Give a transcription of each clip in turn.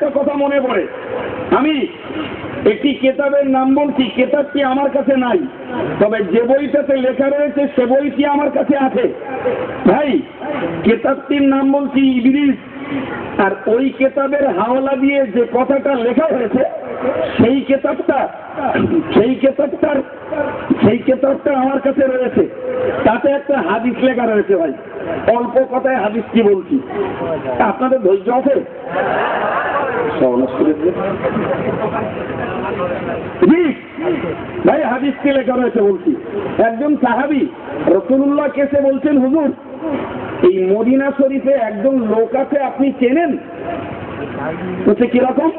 একটা কথা মনে পড়ে, আমি একটি কেতাবের নাম বলছি, কেতাবটি আমার কাছে নাই, তবে যে বইটাতে লেখা রয়েছে সে বইটি আমার কাছে আছে। ভাই, কেতাবটির নাম বলছি ইবলিস, আর ওই কেতাবের হাওলা দিয়ে যে কথাটা লেখা হয়েছে সেই কেতাবটা আমার কাছে রয়েছে। তাতে একটা হাদিস লেখা রয়েছে। ভাই, অল্প কথায় হাদিসটি বলছি, আপনাদের ধৈর্য আছে? জি ভাই, হাদিসটি লেখা রয়েছে বলছি। একজন সাহাবী রাসূলুল্লাহ কেসে বলছেন, হুজুর, এই মদিনা শরীফে একজন লোক আছে, আপনি চেনেন? হচ্ছে কিরকম?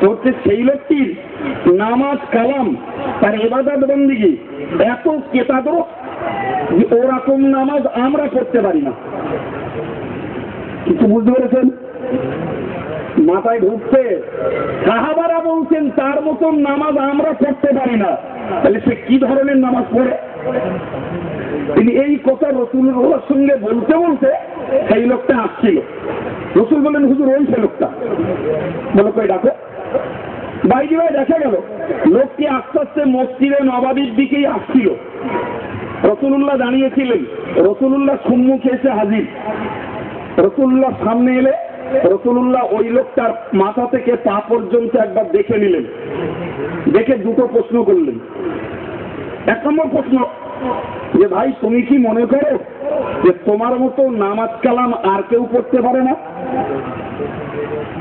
হচ্ছে সেই লোকটির নামাজ কালাম তার ইবাদত বন্দেগী এত কেতাদর যে ওরকম নামাজ আমরা পড়তে পারি না। কিছু বুঝতে পেরেছেন? মাথায় ঢুকছে। সাহাবারা বলছেন তার মতন নামাজ আমরা পড়তে পারি না। তাহলে সে কি ধরনের নামাজ পড়ে? তিনি এই কথা রাসূলুল্লাহর সঙ্গে বলতে বলতে সেই লোকটা আসছিল। রাসূল বললেন, হুজুর ওই সে লোকটা। বলো, কই ডাকো। বাইরে দেখা গেল লোকটি আস্তে আস্তে মসজিদে নবাবীর দিকেই আসছিল। রাসূলুল্লাহ দাঁড়িয়েছিলেন, রাসূলুল্লাহ সম্মুখে এসে হাজির। রাসূলুল্লাহ সামনে এলে রাসূলুল্লাহ ওই লোকটার মাথা থেকে পা পর্যন্ত একবার দেখে নিলেন। দেখে দুটো প্রশ্ন করলেন। এক নম্বর প্রশ্ন, যে ভাই, তুমি কি মনে করো যে তোমার মতো নামাজ কালাম আর কেউ পড়তে পারে না?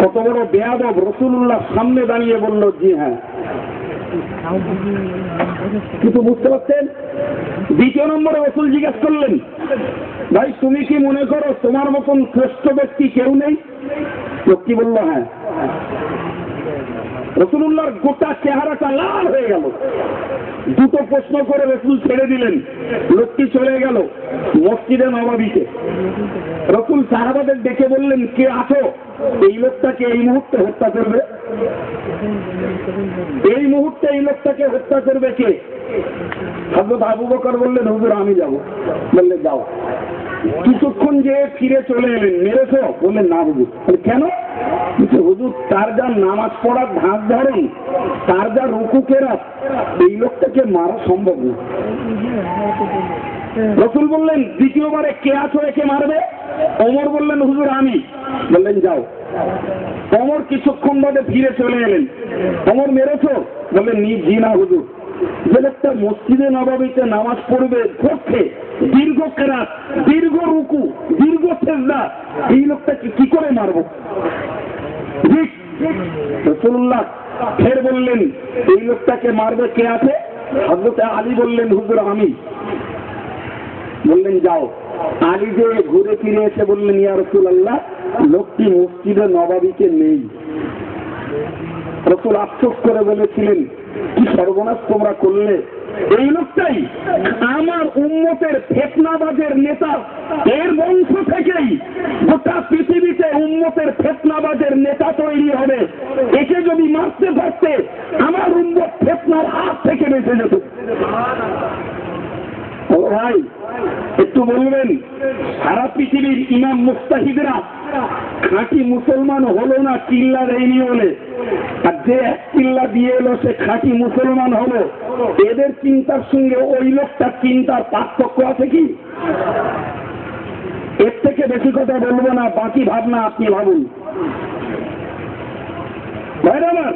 কত বড় বেয়াদব! রাসূলুল্লাহ সামনে দাঁড়িয়ে বলল, জি হ্যাঁ। কিন্তু বুঝতে পারছেন? দ্বিতীয় নম্বরে রাসূল জিজ্ঞেস করলেন, ভাই, তুমি কি মনে করো তোমার মতন শ্রেষ্ঠ ব্যক্তি কেউ নেই? লোকটি বলল, হ্যাঁ। রাসূলুল্লাহর গোটা চেহারাটা লাল হয়ে গেল। দুটো প্রশ্ন করে রাসূল ছেড়ে দিলেন। লোকটি চলে গেল মসজিদে নববীতে। রাসূল সাহাবাদের ডেকে বললেন, কে আছো? এই লোকটাকে এই মুহূর্তে হত্যা করবে। এই মুহূর্তে এই লোকটাকে হত্যা করবে কে? হযরত আবু বকর বললেন, হুজুর আমি যাব। বললেন, যাও। কিছুক্ষণ যে ফিরে চলে এলেন। মেরেছ? বললেন, না হুজুর। কেন? হুজুর, তার যা নামাজ পড়ার ধাঁচ ধারণ, তার যা রুকু কেরাত, এই লোকটাকে মারা সম্ভব না। রাসূল বললেন, দ্বিতীয়বারে কে আছো একে মারবে? ওমর বললেন, হুজুর আমি। বললেন, যাও। ওমর কিছুক্ষণ বাদে ফিরে চলে এলেন। ওমর, মেরেছ? বললেন, জি না হুজুর। যে লোকটা মসজিদে নববীতে নামাজ পড়বে পক্ষে দীর্ঘ কেরাত, দীর্ঘ রুকু, দীর্ঘ সেজদা, এই লোকটাকে কি করে মারব? রাসূলুল্লাহ ফের বললেন, এই লোকটাকে মারবে কে আছে? হযরত আলী বললেন, হুজুর আমি। বললেন, যাও। আলী যে ঘুরে ফিরে এসে বললেন, ইয়া রাসূলুল্লাহ, লোকটি মসজিদে নববীতে নেই। রাসূল আফসোস করে বলেছিলেন, কি সর্বনাশ তোমরা করলে! এই লোকটাই আমার উম্মতের ফিতনাবাজের নেতা। এর বংশ থেকেই গোটা পৃথিবীতে উম্মতের ফিতনাবাজের নেতা তৈরি হবে। একে যদি মারতে পারতে আমার উম্মত ফিতনার হাত থেকে বেঁচে যেত। ও ভাই, একটু বলবেন, সারা পৃথিবীর ইমাম মুজতাহিদরা খাঁটি মুসলমান হলো না চিল্লা দেয়নি বলে, আর যে এক চিল্লা দিয়ে এলো সে খাঁটি মুসলমান হলো, এদের চিন্তার সঙ্গে ওই লোকটার চিন্তার পার্থক্য আছে কি? এর থেকে বেশি কথা বলবো না, বাকি ভাবনা আপনি ভাবুন। ভাইরা আমার,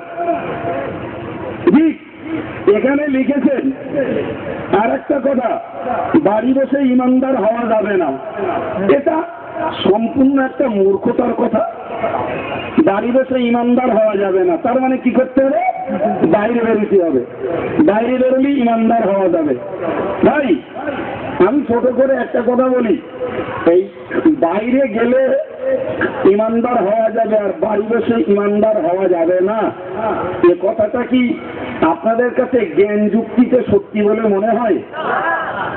এখানে লিখেছেন আর একটা কথা, বাড়ি বসে ইমানদার হওয়া যাবে না। এটা সম্পূর্ণ একটা মূর্খতার কথা। বাড়ি বসে ইমানদার হওয়া যাবে না, তার মানে কি করতে হবে? বাইরে বেরোতে হবে। বাইরে বেরোলে ইমানদার হওয়া যাবে। ভাই, আমি ছোট করে একটা কথা বলি, এই বাইরে গেলে ইমানদার হওয়া যাবে আর বাড়ি বসে ইমানদার হওয়া যাবে না, এ কথাটা কি আপনাদের কাছে জ্ঞান যুক্তিতে সত্যি বলে মনে হয়?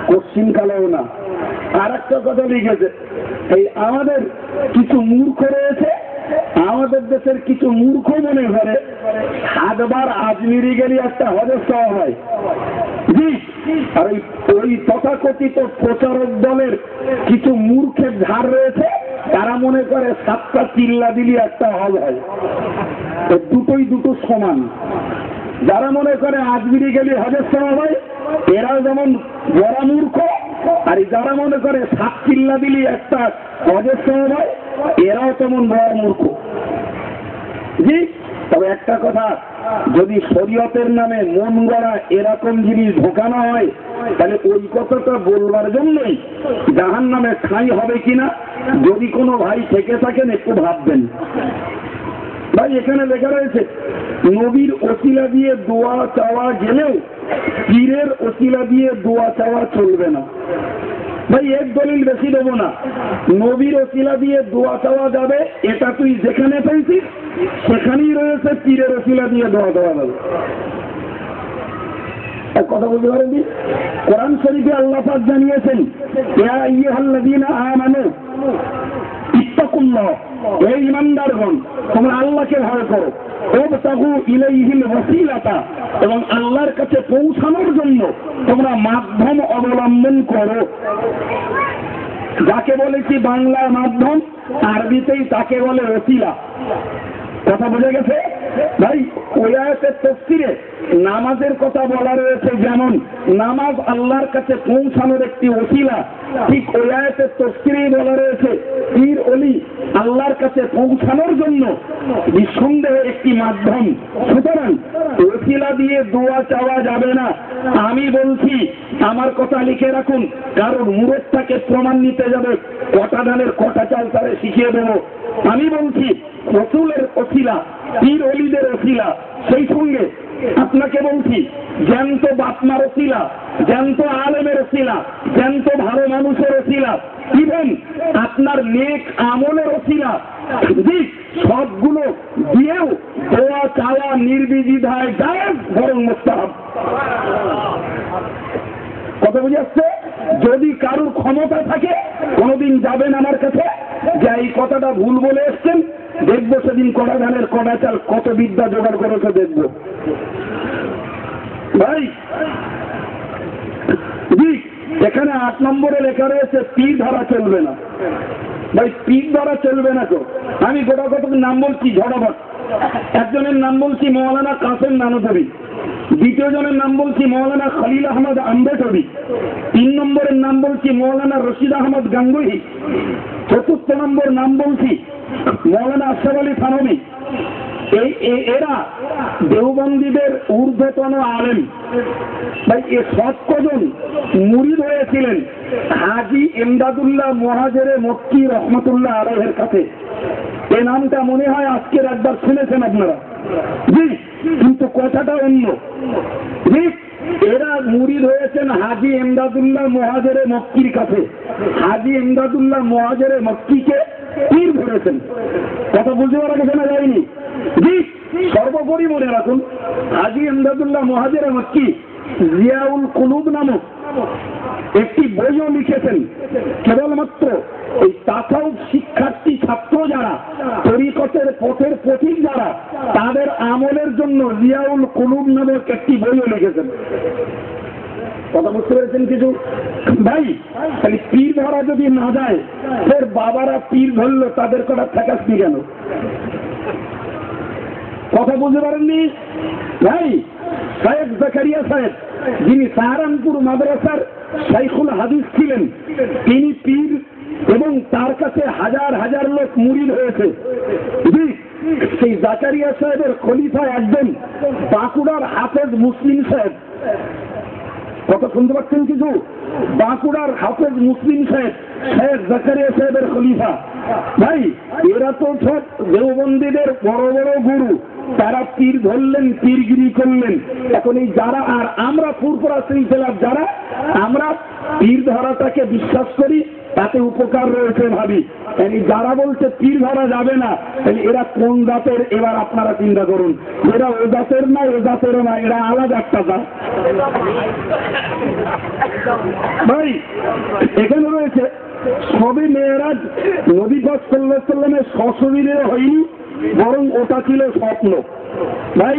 কোশ্চিন কালেও না। আর একটা কথা লিখেছে, এই আমাদের কিছু মূর্খ রয়েছে, আমাদের দেশের কিছু মূর্খ মনে করে সাতবার আজমিরি গেলে একটা হজের সওয়াব হয়। জি, আর ওই তথাকথিত প্রচারক দলের কিছু মূর্খের ধার রয়েছে, তারা মনে করে 7টা চিল্লা দিলি একটা হজ হয়, দুটোই দুটো সমান। যারা মনে করে আজমিরি গেলে হজের সময় হয়, এরাও যেমন বড় মূর্খ, আর যারা মনে করে 7 চিল্লা দিলি একটা হজের সময় হয়, এরাও তেমন বড় মূর্খ। জি, তবে একটা কথা, যদি শরীয়তের নামে মন গড়া এরকম জিনিস ঢোকানো হয়, তাহলে ওই কথাটা বলবার জন্যই জাহান্নামে ঠাঁই হবে কিনা যদি কোনো ভাই থেকে থাকেন একটু ভাববেন। ভাই এখানে লেখা রয়েছে নবীর ওসিলা দিয়ে দোয়া চাওয়া গেলেও পীরের ওসিলা দিয়ে দোয়া চাওয়া চলবে না। ভাই এক দলিল বেশি দেবো না, নবীর ওসিলা দিয়ে দোয়া চাওয়া যাবে, এটা তুই যেখানে পেয়েছিস সেখানেই রয়েছে পীরের ওসিলা দিয়ে দোয়া চাওয়া যাবে। কথা বলতে পারেননি? কোরআন শরীফে আল্লাহ পাক জানিয়েছেন, ইয়া আইয়ুহাল্লাযীনা আমানু ইত্তাকুল্লাহ, হে ঈমানদারগণ তোমরা আল্লাহকে ভয় করো, ওয়াবতাগু ইলাইহিল ওয়াসিলাতা, এবং আল্লাহর কাছে পৌঁছানোর জন্য তোমরা মাধ্যম অবলম্বন করো। যাকে বলেছি বাংলা মাধ্যম, আরবিতেই তাকে বলে ওসিলা। কথা বোঝা গেছে? ভাই ওই আয়াতের তাফসীরে নামাজের কথা বলা রয়েছে, যেমন নামাজ আল্লাহর কাছে পৌঁছানোর একটি ওসিলা, ঠিক ওই আয়াতের তাফসীরেই বলা রয়েছে পীর ওলি আল্লাহর কাছে পৌঁছানোর জন্য নিঃসন্দেহে একটি মাধ্যম। সুতরাং ওসিলা দিয়ে দোয়া চাওয়া যাবে না। আমি বলছি, আমার কথা লিখে রাখুন, কারণ মুরব্বটাকে প্রমাণ নিতে যাবে, কটা ধানের কটা চাল তারে শিখিয়ে দেব। আমি বলছি রাসূলের ওসিলা, পীর ওলিদের ওসিলা, সেই সঙ্গে আপনাকে বলছি জ্যান্ত বাপমার ওসিলা, জ্যান্ত আলেমের ওসিলা, জ্যান্ত ভালো মানুষের ওসিলা, ইভেন আপনার নেক আমলের ওসিলা, সবগুলো দিয়েও দোয়া চাওয়া নির্বিধিধায় জায়েজ, বরং মুস্তাহাব। কথা বুঝে আসছে? যদি কারোর ক্ষমতা থাকে কোনোদিন যাবেন আমার কাছে, যে এই কথাটা ভুল বলে এসছেন, দেখবো সেদিন কড়া ধানের কড়া চাল কত বিদ্যা জোগাড় করেছে দেখবো। ভাই জি, এখানে 8 নম্বরে লেখা রয়েছে পীর ধরা চলবে না। ভাই পীর ধরা চলবে না তো, আমি গোটা কত নাম বলছি ঝড়াভট। একজনের নাম বলছি মৌলানা কাসেম নানতবি, দ্বিতীয় জনের নাম বলছি মৌলানা খলিল আহমদ আম্বেটবি, 3 নম্বরের নাম বলছি মৌলানা রশিদ আহমদ গাঙ্গুহি, 4র্থ নম্বর নাম বলছি মৌলানা আশরাফ আলী থানভী। এরা দেওবন্দীদের ঊর্ধ্বতন আলেম। ভাই এ সব কজন মুরিদ হয়েছিলেন হাজী ইমদাদুল্লাহ মুহাজিরে মক্কি রহমতুল্লাহ আলাইহির কাছে। এই নামটা মনে হয় আজকের একবার শুনেছেন আপনারা। জি, কিন্তু কথাটা অন্য। জি, এরা মুরিদ হয়েছেন হাজী ইমদাদুল্লাহ মুহাজিরে মক্কির কাছে। হাজী ইমদাদুল্লাহ মুহাজিরে মক্কিকে পীর ধরেছেন। কথা বুঝতে পারা গেছে না যায়নি? জি, সর্বোপরি মনে রাখুন, হাজী ইমদাদুল্লাহ মুহাজিরে মক্কি জিয়াউল কুলুব নামক একটি বইও লিখেছেন। কেবলমাত্র এই তাসাউফ শিক্ষার্থী ছাত্র যারা, তরিকতের পথের পথিক যারা, তাদের আমলের জন্য জিয়াউল কুলুব নামক একটি বইও লিখেছেন। কথা বুঝতে পেরেছেন কিছু? ভাই তাহলে পীর ধরা যদি না যায়, ফের বাবারা পীর ধরলো, তাদের কটা ঠেকাসনি কেন? কথা বুঝতে পারেননি? ভাই সাহেব জাকারিয়া সাহেব, যিনি সাহারানপুর মাদ্রাসার শাইখুল হাদিস ছিলেন, তিনি পীর এবং তার কাছে হাজার হাজার লোক মুরিদ হয়েছে। সেই জাকারিয়া সাহেবের খলিফা একজন বাঁকুড়ার হাফেজ মুসলিম সাহেব। কথা শুনতে পাচ্ছেন কিছু? বাঁকুড়ার হাফেজ মুসলিম সাহেব, শেখ জাকারিয়া সাহেবের খলিফা। ভাই এরা তো সব দেওবন্দীদের বড় বড় গুরু, তারা পীর ধরলেন, পীরগিরি করলেন। এখন এই যারা, আর আমরা ফুরফুরা সিলসিলার যারা, আমরা পীর ধরাটাকে বিশ্বাস করি, তাতে উপকার রয়েছে ভাবি। যারা বলছে পীর ধরা যাবে না, তাহলে এরা কোন জাতের? এবার আপনারা চিন্তা করুন, এরা ও জাতের না, ও জাতেরও না, এরা আলাদা একটা জাত। ভাই এখানে রয়েছে সবে মেয়েরাজ নবী পাক সাল্লাল্লাহু আলাইহি ওয়াসাল্লামের সশরীরে হয়নি, বরং ওটা ছিল স্বপ্ন। ভাই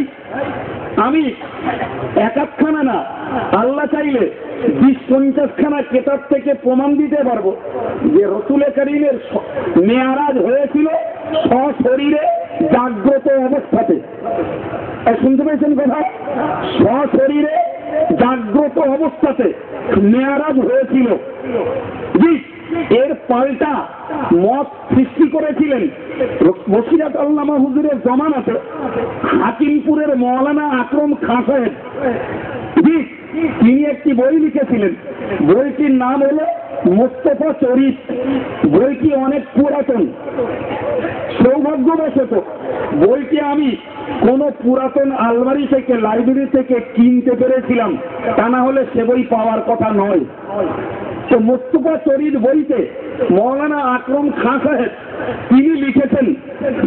আমি এক আধখানা না, আল্লাহ চাইলে 20-50 খানা কেতাব থেকে প্রমাণ দিতে পারবো যে রসুল করিমের মেয়ারাজ হয়েছিল সশরীরে জাগ্রত অবস্থাতে। শুনতে পেয়েছেন কথা? সশরীরে জাগ্রত অবস্থাতে মেয়ারাজ হয়েছিল। এর পাল্টা মত সৃষ্টি করেছিলেন বসিরাত আল্লামা হুজুরের জমানাতে হাকিমপুরের মৌলানা আকরম খাঁ সাহেব। তিনি একটি বই লিখেছিলেন, বইটির নাম হলো মোস্তফা চরিত। বইটি অনেক পুরাতন। সৌভাগ্যবশত বইটি আমি কোন পুরাতন আলমারি থেকে, লাইব্রেরি থেকে কিনতে পেরেছিলাম, তা না হলে সে বই পাওয়ার কথা নয়। তো মোস্তফা চরিত বইতে মৌলানা আকরম খাঁ সাহেব তিনি লিখেছেন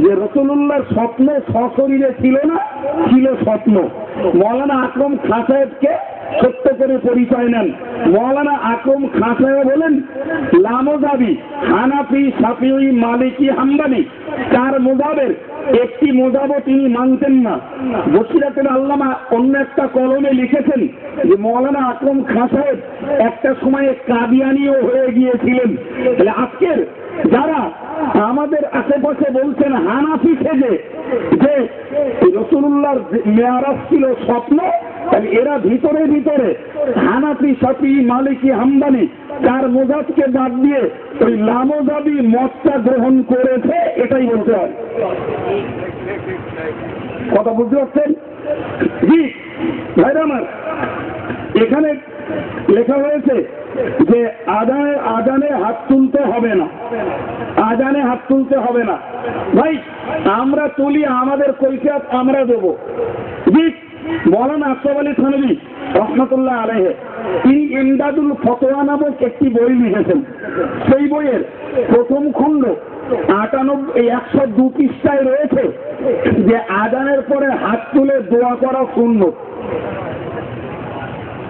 যে রাসূলুল্লাহর স্বপ্ন সশরীরে ছিল না, ছিল স্বপ্ন। মৌলানা আকরম খাঁ সাহেবকে সত্য করে পরিচয় নেন। মৌলানা আকরম খাঁ সাহেব বলেন লামজাবি হানাফি শাফিঈ মালিকি হাম্বলি 4 মুযাবের একটি মুযাবও তিনি মানতেন না। বসিরাতের আল্লামা অন্য একটা কলমে লিখেছেন যে মৌলানা আকরম খাঁ সাহেব একটা সময়ে কাদিয়ানিও হয়ে গিয়েছিলেন। তাহলে আজকের যারা আমাদের আশেপাশে বলছেন হানাফি থেকে যে রাসূলুল্লাহর মেয়ারাজ ছিল স্বপ্ন, তাহলে এরা ভিতরে ভিতরে হানাফি শাফিঈ মালিকি হাম্বলি 4 মুযাবকে বাদ দিয়ে ওই লামজাবি মতটা গ্রহণ করেছে, এটাই বলতে হয়। কথা বুঝতে পারছেন? জি ভাইরা আমার, এখানে লেখা হয়েছে যে আজানে হাত তুলতে হবে না, আজানে হাত তুলতে হবে না। ভাই আমরা তুলি, আমাদের কৈফিয়ত আমরা দেবো। জি মৌলানা আশরাফ আলী থানভী রহমাতুল্লাহ আলাইহি তিনি ইমদাদুল ফতোয়া নামক একটি বই লিখেছেন। সেই বইয়ের প্রথম খণ্ড 102 পৃষ্ঠায় রয়েছে যে আজানের পরে হাত তুলে দোয়া করা সুন্নত।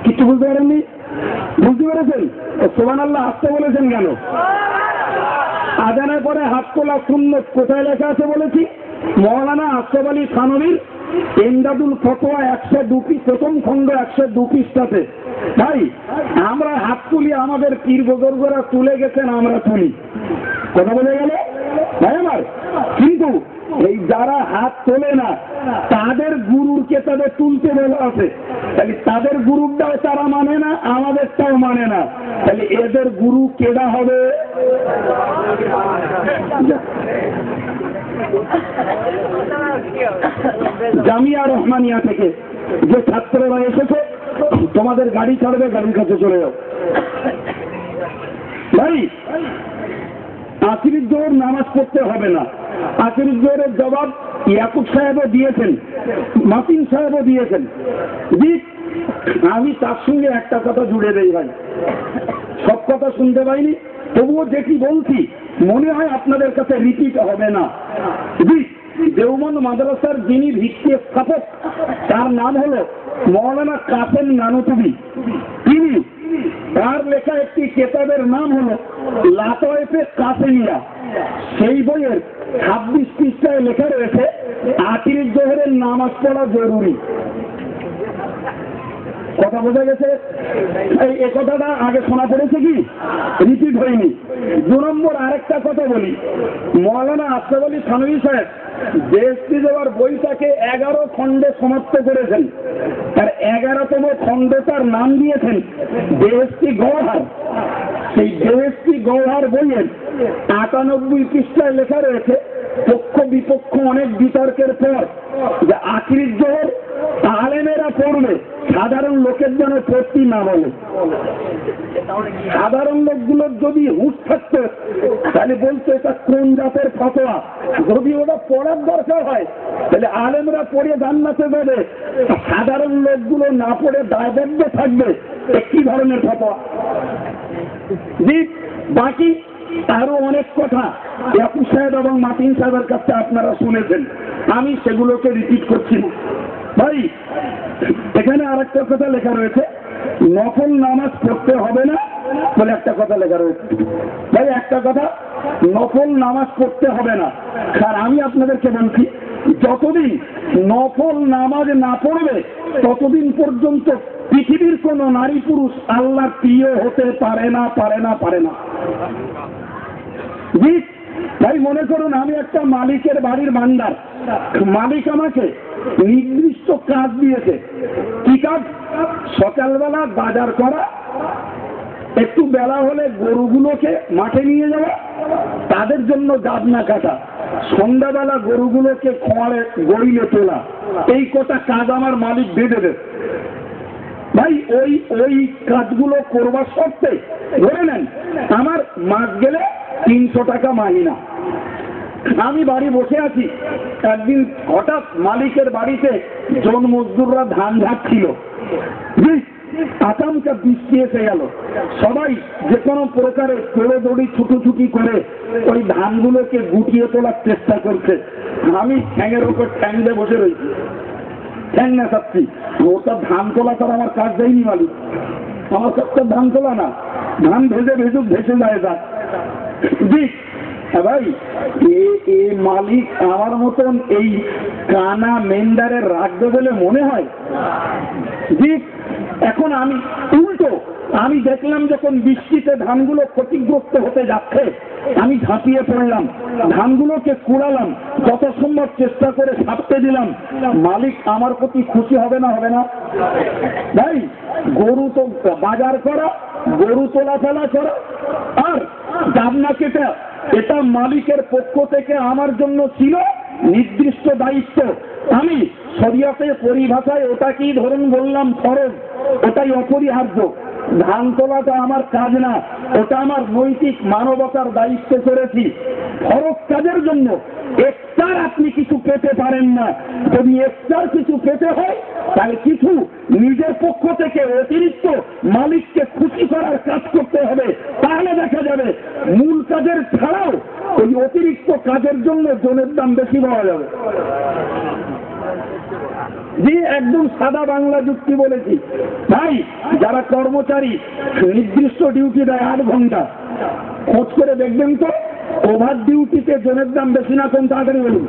কিছু বুঝতে পারেননি? বুঝতে পেরেছেন? সুবহানাল্লাহ আসতে বলেছেন কেন? আজানের পরে হাত তোলা সুন্নত কোথায় লেখা আছে বলেছি? মৌলানা আশরাফ আলী থানভীর ইমদাদুল ফতোয়া 102 প্রথম খণ্ড 102 পৃষ্ঠাতে। ভাই আমরা হাত তুলি, আমাদের পীর বুজুর্গরা তুলে গেছেন, আমরা তুলি। কথা বলে গেল ভাই আমার। কিন্তু এই যারা হাত তোলে না তাদের গুরুর কেতাবে তুলতে বলা আছে, তাহলে তাদের গুরুটাও তারা মানে না, আমাদেরটাও মানে না। তাহলে এদের গুরু কেডা হবে? জামিয়া রহমানিয়া থেকে যে ছাত্ররা এসেছে, তোমাদের গাড়ি ছাড়বে, গাড়ির কাছে চলে যাও। ভাই আখিরির জোহর নামাজ পড়তে হবে না। আখিরির জোহরের জবাব ইয়াকুব সাহেবও দিয়েছেন, মাতিন সাহেবও দিয়েছেন। জি আমি তার সঙ্গে একটা কথা জুড়ে দেই ভাই, সব কথা শুনতে পাইনি, তবুও যেটি বলছি মনে হয় আপনাদের কাছে রিপিট হবে না। জি দেওবন্দ মাদ্রাসার যিনি ভিত্তি স্থাপক তার নাম হলো মৌলানা কাসেম নানুতুবি। তিনি তার লেখা একটি কেতাবের নাম হলো লাতায়েফে কাসেমিয়া। সেই বইয়ের 26 পৃষ্ঠায় লেখা রয়েছে আখিরির জোহরের নামাজ পড়া জরুরি। কথা বোঝা গেছে? এই কথাটা আগে শোনা পড়েছে কি? রিপিট হয়নি। 2 নম্বর আরেকটা কথা বলি, মৌলানা আশরাফ আলী থানভী সাহেব বেহেশতি দেওয়ার বইটাকে 11 খণ্ডে সমাপ্ত করেছেন। তার 11তম খণ্ডটার নাম দিয়েছেন বেহেশতি গওহার। সেই বেহেশতি গওহার বইয়ের 98 পৃষ্ঠায় লেখা রয়েছে পক্ষ বিপক্ষ অনেক বিতর্কের পর যে আখিরির জোহর আলেমেরা পড়বে, সাধারণ লোকের যেন পড়তে না বলে। সাধারণ লোকগুলোর যদি হুঁশ থাকতো তাহলে বলতো এটা কোন জাতের ফতোয়া। যদি ওটা পড়ার দরকার হয় তাহলে আলেমরা পড়ে জান্নাতে যাবে, সাধারণ লোকগুলো না পড়ে দায়বদ্ধ থাকবে কি ধরনের ফতোয়া। জি বাকি আরো অনেক কথা ইয়াকুব সাহেব এবং মাতিন সাহেবের কাছে আপনারা শুনেছেন, আমি সেগুলোকে রিপিট করছি না। ভাই এখানে আরেকটা কথা লেখা রয়েছে নফল নামাজ পড়তে হবে না বলে একটা কথা লেখা রয়েছে। ভাই একটা কথা, নফল নামাজ পড়তে হবে না। আর আমি আপনাদেরকে বলছি যতদিন নফল নামাজ না পড়বে ততদিন পর্যন্ত পৃথিবীর কোন নারী পুরুষ আল্লাহর প্রিয় হতে পারে না। তাই মনে করুন আমি একটা মালিকের বাড়ির বান্দার, মালিক আমাকে নির্দিষ্ট কাজ দিয়েছে। কি কাজ? সকালবেলা বাজার করা, একটু বেলা হলে গরুগুলোকে মাঠে নিয়ে যাওয়া, তাদের জন্য গাবনা কাটা, সন্ধ্যাবেলা গরুগুলোকে খোঁয়ারে গড়িয়ে তোলা, এই কটা কাজ আমার মালিক বেঁধে দেবে। ভাই ওই কাজগুলো করবার সত্ত্বে ধরে নেন আমার মাস গেলে 300 টাকা মাহিনা। আমি বাড়ি বসে আছি, একদিন হঠাৎ মালিকের বাড়িতে জন মজদুররা ধান ঝাড়ছিল, আচমকা বৃষ্টি এসে গেল। সবাই যে কোনো প্রকারে দৌড়ি ছুটোছুটি করে ওই ধানগুলোকে গুটিয়ে তোলার চেষ্টা করছে। আমি ঠ্যাঙের উপর ঠ্যাং দিয়ে বসে রয়েছি, ঠ্যাং না চাচ্ছি। ওটা ধান তোলা তার আমার কাজ দেয়নি মালিক, আমার কাজটা ধান তোলা না, ধান ভেসে যায় যাক। ভাই এ মালিক আমার মতন এই কানা মেন্দারে রাখবে বলে মনে হয়? জি, এখন আমি উল্টো, আমি দেখলাম যখন বৃষ্টিতে ধানগুলো ক্ষতিগ্রস্ত হতে যাচ্ছে, আমি ঝাঁপিয়ে পড়লাম, ধানগুলোকে কুড়ালাম, যত সম্ভব চেষ্টা করে ছাপতে দিলাম। মালিক আমার প্রতি খুশি হবে না? ভাই গরু তো বাজার করা, গরু তোলা ফেলা করা আর গাবনা কেটা, এটা মালিকের পক্ষ থেকে আমার জন্য ছিল নির্দিষ্ট দায়িত্ব। আমি শরিয়তের পরিভাষায় ওটাকেই ধরুন বললাম ফরজ, ওটাই অপরিহার্য। ধান তোলাটা আমার কাজ না, ওটা আমার নৈতিক মানবতার দায়িত্ব করেছি। ফরজ কাজের জন্য এক্সট্রা আপনি কিছু পেতে পারেন না। যদি এক্সট্রা কিছু পেতে হয় তাহলে কিছু নিজের পক্ষ থেকে অতিরিক্ত মালিককে খুশি করার কাজ করতে হবে, তাহলে দেখা যাবে মূল কাজের ছাড়াও ওই অতিরিক্ত কাজের জন্য জনের দাম বেশি পাওয়া যাবে। জি, একদম সাদা বাংলা যুক্তি বলেছি। ভাই যারা কর্মচারী নির্দিষ্ট ডিউটি দেয় 8 ঘন্টা, খোঁজ করে দেখবেন তো ওভার ডিউটিতে জনের দাম বেশি না কম? তাড়াতাড়ি বলুন।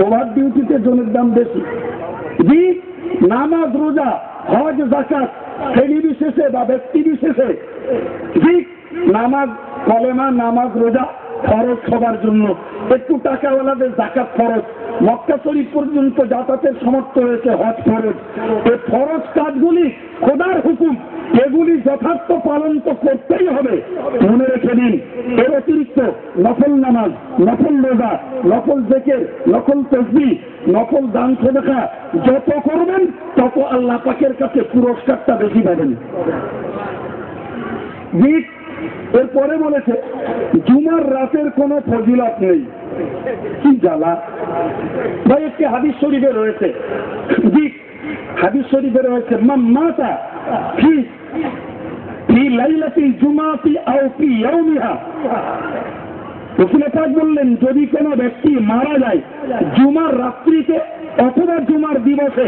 ওভার ডিউটিতে জনের দাম বেশি। জি, নামাজ রোজা হজ যাকাত শ্রেণী বিশেষে বা ব্যক্তি বিশেষে, জি নামাজ কলেমা নামাজ রোজা খরচ সবার জন্য, একটু টাকাওয়ালাদের যাকাত ফরজ, মক্কা শরীফ পর্যন্ত যাতায়াতের সামর্থ্য হয়েছে হজ ফরজ। এই ফরজ কাজগুলি খোদার হুকুম, এগুলি যথার্থ পালন তো করতেই হবে। মনে রেখে দিন, এর অতিরিক্ত নফল নামাজ, নফল রোজা, নফল জিকির, নফল তাসবিহ, নফল দান সাদাকা যত করবেন তত আল্লাহ পাকের কাছে পুরস্কারটা বেশি পাবেন। এরপরে বলেছে জুমার রাতের কোন ফজিলত নেই। কি জ্বালা ভাই! একটি হাদিস শরীফে রয়েছে, জি হাদিস শরীফে রয়েছে, মান মাতা ফি লাইলাতিল জুমাতি আও ফি ইয়াউমিহা, রাসূল পাক বললেন যদি কোনো ব্যক্তি মারা যায় জুমার রাত্রিতে অথবা জুমার দিবসে,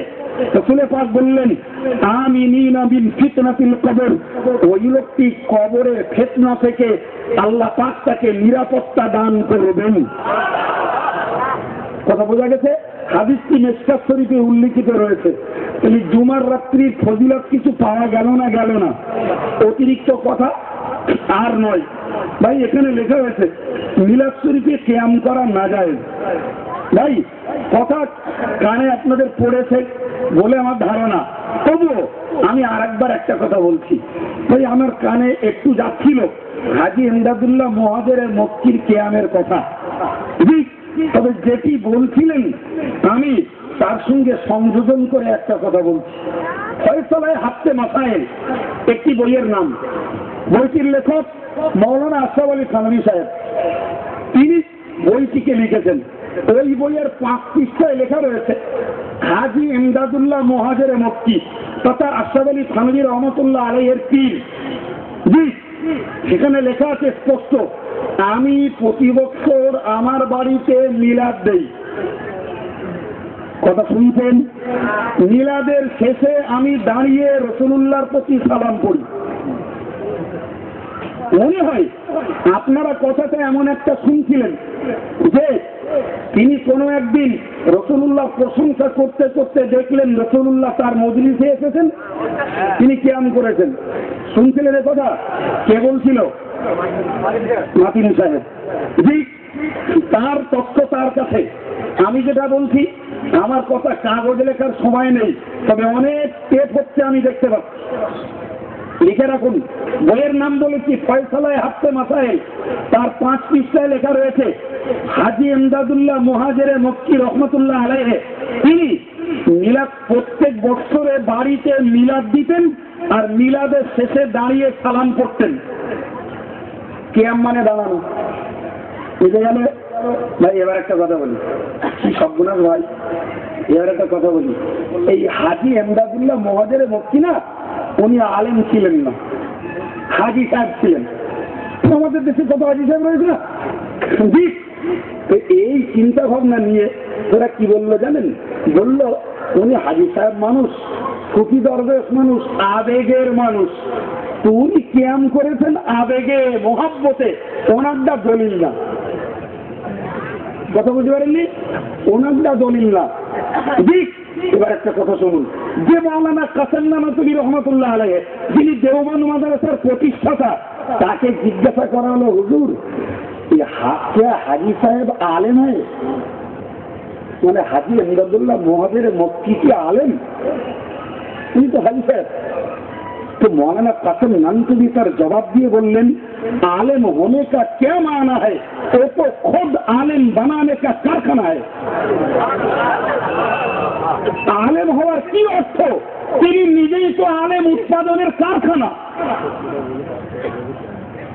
রাসূল পাক বললেন আমিনিনা বিল ফিতনাতিল কবর, ওই লোকটি কবরের ফিতনা থেকে আল্লাহ পাক তাকে নিরাপত্তা দান করবেন। কথা বোঝা গেছে? হাদিসটি মিশকাত শরীফে উল্লেখিত রয়েছে। তাহলে জুমার রাত্রির ফজিলত কিছু পাওয়া গেল না, অতিরিক্ত কথা আর নয়। ভাই এখানে লেখা হয়েছে মিলাদ শরীফে কিয়াম করা না যায়। ভাই কথা কানে আপনাদের পড়েছে বলে আমার ধারণা, তবুও আমি আরেকবার একটা কথা বলছি। ভাই আমার কানে একটু যাচ্ছিল হাজী ইমদাদুল্লাহ মুহাজিরের মক্কির কিয়ামের কথা, তবে যেটি বলছিলেন আমি তার সঙ্গে সংযোজন করে একটা কথা বলছি। ফয়সালায়ে হাফতে মাসাইল একটি বইয়ের নাম, বইটির লেখক মাওলানা আশরাফ আলী থানভী সাহেব, তিনি বইটিকে লিখেছেন। ওই বইয়ের 5 পৃষ্ঠায় লেখা রয়েছে হাজী ইমদাদুল্লাহ মুহাজির মক্কি তথা আশরাফ আলী থানভী রহমতুল্লাহ আলাইহির পীর। জি, সেখানে লেখা আছে স্পষ্ট, আমি প্রতি বছর আমার বাড়িতে মিলাদ দেই। কথা শুনছেন? মিলাদের শেষে আমি দাঁড়িয়ে রাসূলুল্লাহর প্রতি সালাম করি। মনে হয় আপনারা কথাটা এমন একটা শুনছিলেন যে তিনি কোনো একদিন রাসূলুল্লাহ প্রশংসা করতে করতে দেখলেন রাসূলুল্লাহ তার মজলিসে এসেছেন, তিনি কিয়াম করেছেন। শুনছিলেন এ কথা? কে বলছিল? মাতিন সাহেব। জি, তার তথ্য তার কাছে। আমি যেটা বলছি, আমার কথা কাগজে লেখার সময় নেই, তবে অনেক টেপ হচ্ছে, আমি দেখতে পাচ্ছি। লিখে রাখুন। বইয়ের নাম বলেছি ফয়সালায়ে হাফতে মাসাইল, তার 5 পৃষ্ঠায় লেখা রয়েছে হাজী ইমদাদুল্লাহ মুহাজিরে মক্কি রহমতুল্লাহ আলাইহি তিনি মিলাদ প্রত্যেক বছরে বাড়িতে মিলাদ দিতেন আর মিলাদের শেষে দাঁড়িয়ে সালাম করতেন। কিয়াম মানে দাঁড়ানো, বুঝে গেল ভাই? এবার একটা কথা বলি, কি সর্বনাশ ভাই, এবার একটা কথা বলি। এই হাজী ইমদাদুল্লাহ মুহাজিরে মক্কি না, উনি আলেম ছিলেন না, হাজী সাহেব ছিলেন। আমাদের দেশে কত হাজী সাহেব রয়েছে না? এই চিন্তা ভাবনা নিয়ে ওরা কি বললো জানেন? বলল উনি হাজী সাহেব মানুষ, সুফি দরবেশ মানুষ, আবেগের মানুষ। তো উনি কিয়াম করেছেন আবেগে, মোহাব্বতে, ওনারটা দলিল না। কথা বুঝতে পারেননি? ওনারটা দলিল না। এবার একটা কথা শুনুন, যে মাওলানা কাসেম নানতুবি রহমতুল্লাহ আলাইহি, যিনি দেওবন্দ মাদ্রাসার প্রতিষ্ঠাতা, তাকে জিজ্ঞাসা করা হলো, হুজুর হাজী সাহেব আলেম হয়? মানে হাজী ইমদাদুল্লাহ মুহাজিরে মক্কি কি আলেম? উনি তো হাজী সাহেব। तो मौलाना कासिम नानतवी सर जवाब दिए बोलें आलिम होने का क्या माना है, वो तो खुद आलिम बनाने का कारखाना है। आलिम हওয়ার কি অর্থ? তিনি নিজেই তো আলেম উৎপাদনের কারখানা।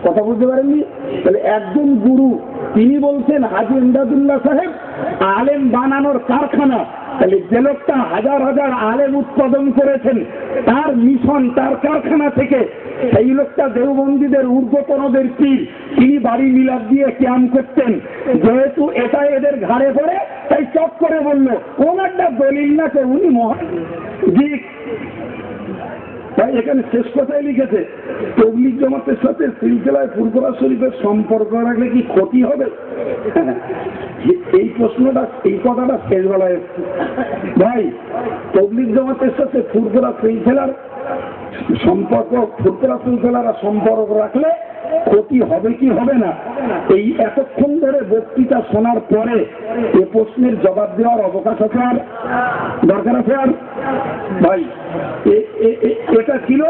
কথা বুঝতে পারেননি? তাহলে একজন গুরু তিনি বলছেন হাজী ইমদাদুল্লাহ সাহেব আলেম বানানোর কারখানা। তাহলে যে লোকটা হাজার হাজার আলেম উৎপাদন করেছেন, তার মিশন, তার কারখানা থেকে সেই লোকটা দেওবন্দীদের ঊর্ধ্বতনদের পীর, তিনি বাড়ি মিলাদ দিয়ে কিয়াম করতেন। যেহেতু এটা এদের ঘাড়ে পড়ে, তাই চট করে বলল ওনারটা দলিল না, কে উনি মহান। জি, তাই এখানে শেষ কথায় লিখেছে তবলিগ জামাতের সাথে সিলসিলায়ে ফুরফুরা শরীফের সম্পর্ক রাখলে কি ক্ষতি হবে? এই প্রশ্নটা, এই কথাটা শেষ বেলায় ভাই, তবলিগ জামাতের সাথে ফুরফুরা সিলসিলার সম্পর্ক, ফুরফুরা সিলসিলারা সম্পর্ক রাখলে ক্ষতি হবে কি হবে না? এই এতক্ষণ ধরে বক্তৃতা শোনার পরে এ প্রশ্নের জবাব দেওয়ার অবকাশ আছে আর দরকার আছে আর? ভাই এটা ছিল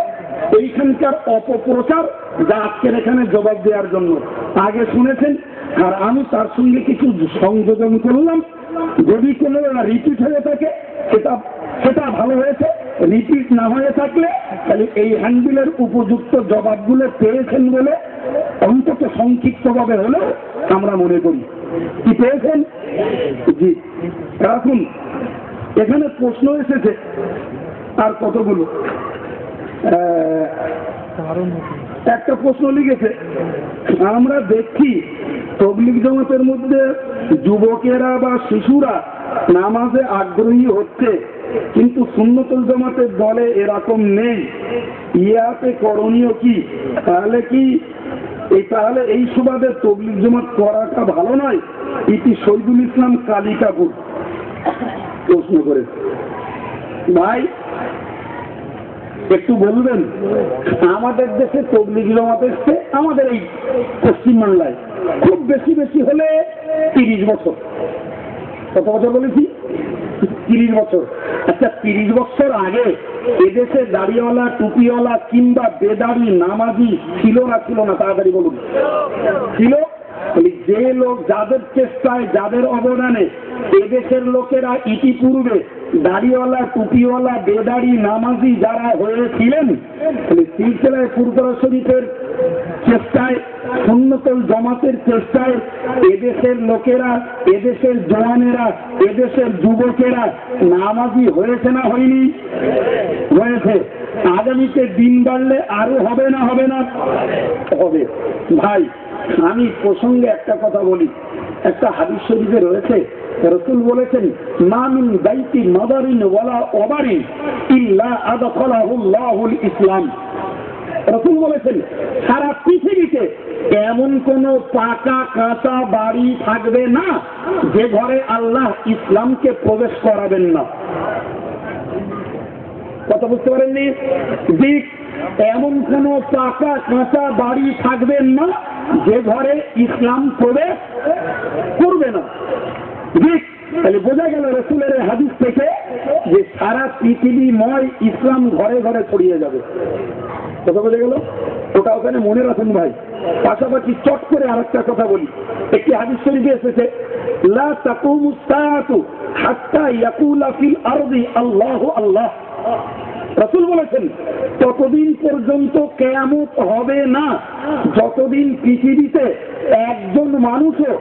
এইখানকার অপপ্রচার, যা আজকের এখানে জবাব দেওয়ার জন্য। আগে শুনেছেন, আর আমি তার সঙ্গে কিছু সংযোজন করলাম। যদি কোনো রিপিট হয়ে থাকে সেটা ভালো হয়েছে, রিপিট না হয়ে থাকলে তাহলে এই হ্যান্ডবিলের উপযুক্ত জবাবগুলো পেয়েছেন বলে অন্তত সংক্ষিপ্তভাবে হলেও আমরা মনে করি। কি পেয়েছেন? জি, রাখুন। এখানে প্রশ্ন এসেছে আর কতগুলো। একটা প্রশ্ন লিখেছে, আমরা দেখি তবলিগ জামাতের মধ্যে যুবকেরা বা শিশুরা নামাজে আগ্রহী হচ্ছে, কিন্তু সুন্নতুল জামাতের দলে এরকম নেই। ইয়াতে করণীয় কি? তাহলে এই সুবাদে তবলিগ জামাত করাটা ভালো নয়? ইতি শহীদুল ইসলাম কালিকাপুর প্রশ্ন করেছে। ভাই একটু বলবেন, আমাদের দেশে তবলিগ জামাত এসছে আমাদের এই পশ্চিমবাংলায় খুব বেশি হলে 30 বছর। কত বছর বলেছি? 30 বছর। আচ্ছা, 30 বছর আগে এদেশে দাড়িওয়ালা, টুপিওয়ালা কিংবা বেদারি নামাজি ছিল না? ছিল না? তাড়াতাড়ি বলুন। ছিল। যে লোক, যাদের চেষ্টায়, যাদের অবদানে এদেশের লোকেরা ইতিপূর্বে দাড়িওয়ালা, টুপিওয়ালা, বেদারি নামাজি যারা হয়েছিলেন, সিলসিলায়ে ফুরফুরা শরীফের চেষ্টায়, সুন্নতুল জামাতের চেষ্টায় এদেশের লোকেরা, এদেশের জওয়ানেরা, এদেশের যুবকেরা নামাজি হয়েছে না হয়নি? হয়েছে। আগামীতে দিন বাড়লে আরো হবে না? হবে না? হবে। ভাই আমি প্রসঙ্গে একটা কথা বলি। একটা হাদিস শরীফে রয়েছে, রাসূল বলেছেন, মা মিন বাইতি মাদারিন ওয়ালা ওয়াবারিন ইল্লা আদখালাহুল্লাহুল ইসলাম। রাসূল বলেছেন সারা পৃথিবীতে এমন কোন পাকা কাঁচা বাড়ি থাকবে না যে ঘরে আল্লাহ ইসলামকে প্রবেশ করাবেন না। কথা বুঝতে পারেননি? দিক এমন কোন পাকা কাঁচা বাড়ি থাকবেন না যে ঘরে ইসলাম প্রবেশ করবে না। দিক তাহলে বোঝা গেল রাসূলের হাদিস থেকে যে সারা পৃথিবীময় ইসলাম ঘরে ঘরে ছড়িয়ে যাবে। কথা বোঝা গেল? ওটা ওখানে মনে রাখুন ভাই। পাশাপাশি চট করে আরেকটা কথা বলি। একটি হাদিস শরীফে এসেছে, লা তাকুমুস সাআতু হাত্তা ইয়াকুলা ফিল আরদি আল্লাহু আল্লাহ। রাসূল বলেছেন ততদিন পর্যন্ত কিয়ামত হবে না যতদিন পৃথিবীতে একজন মানুষও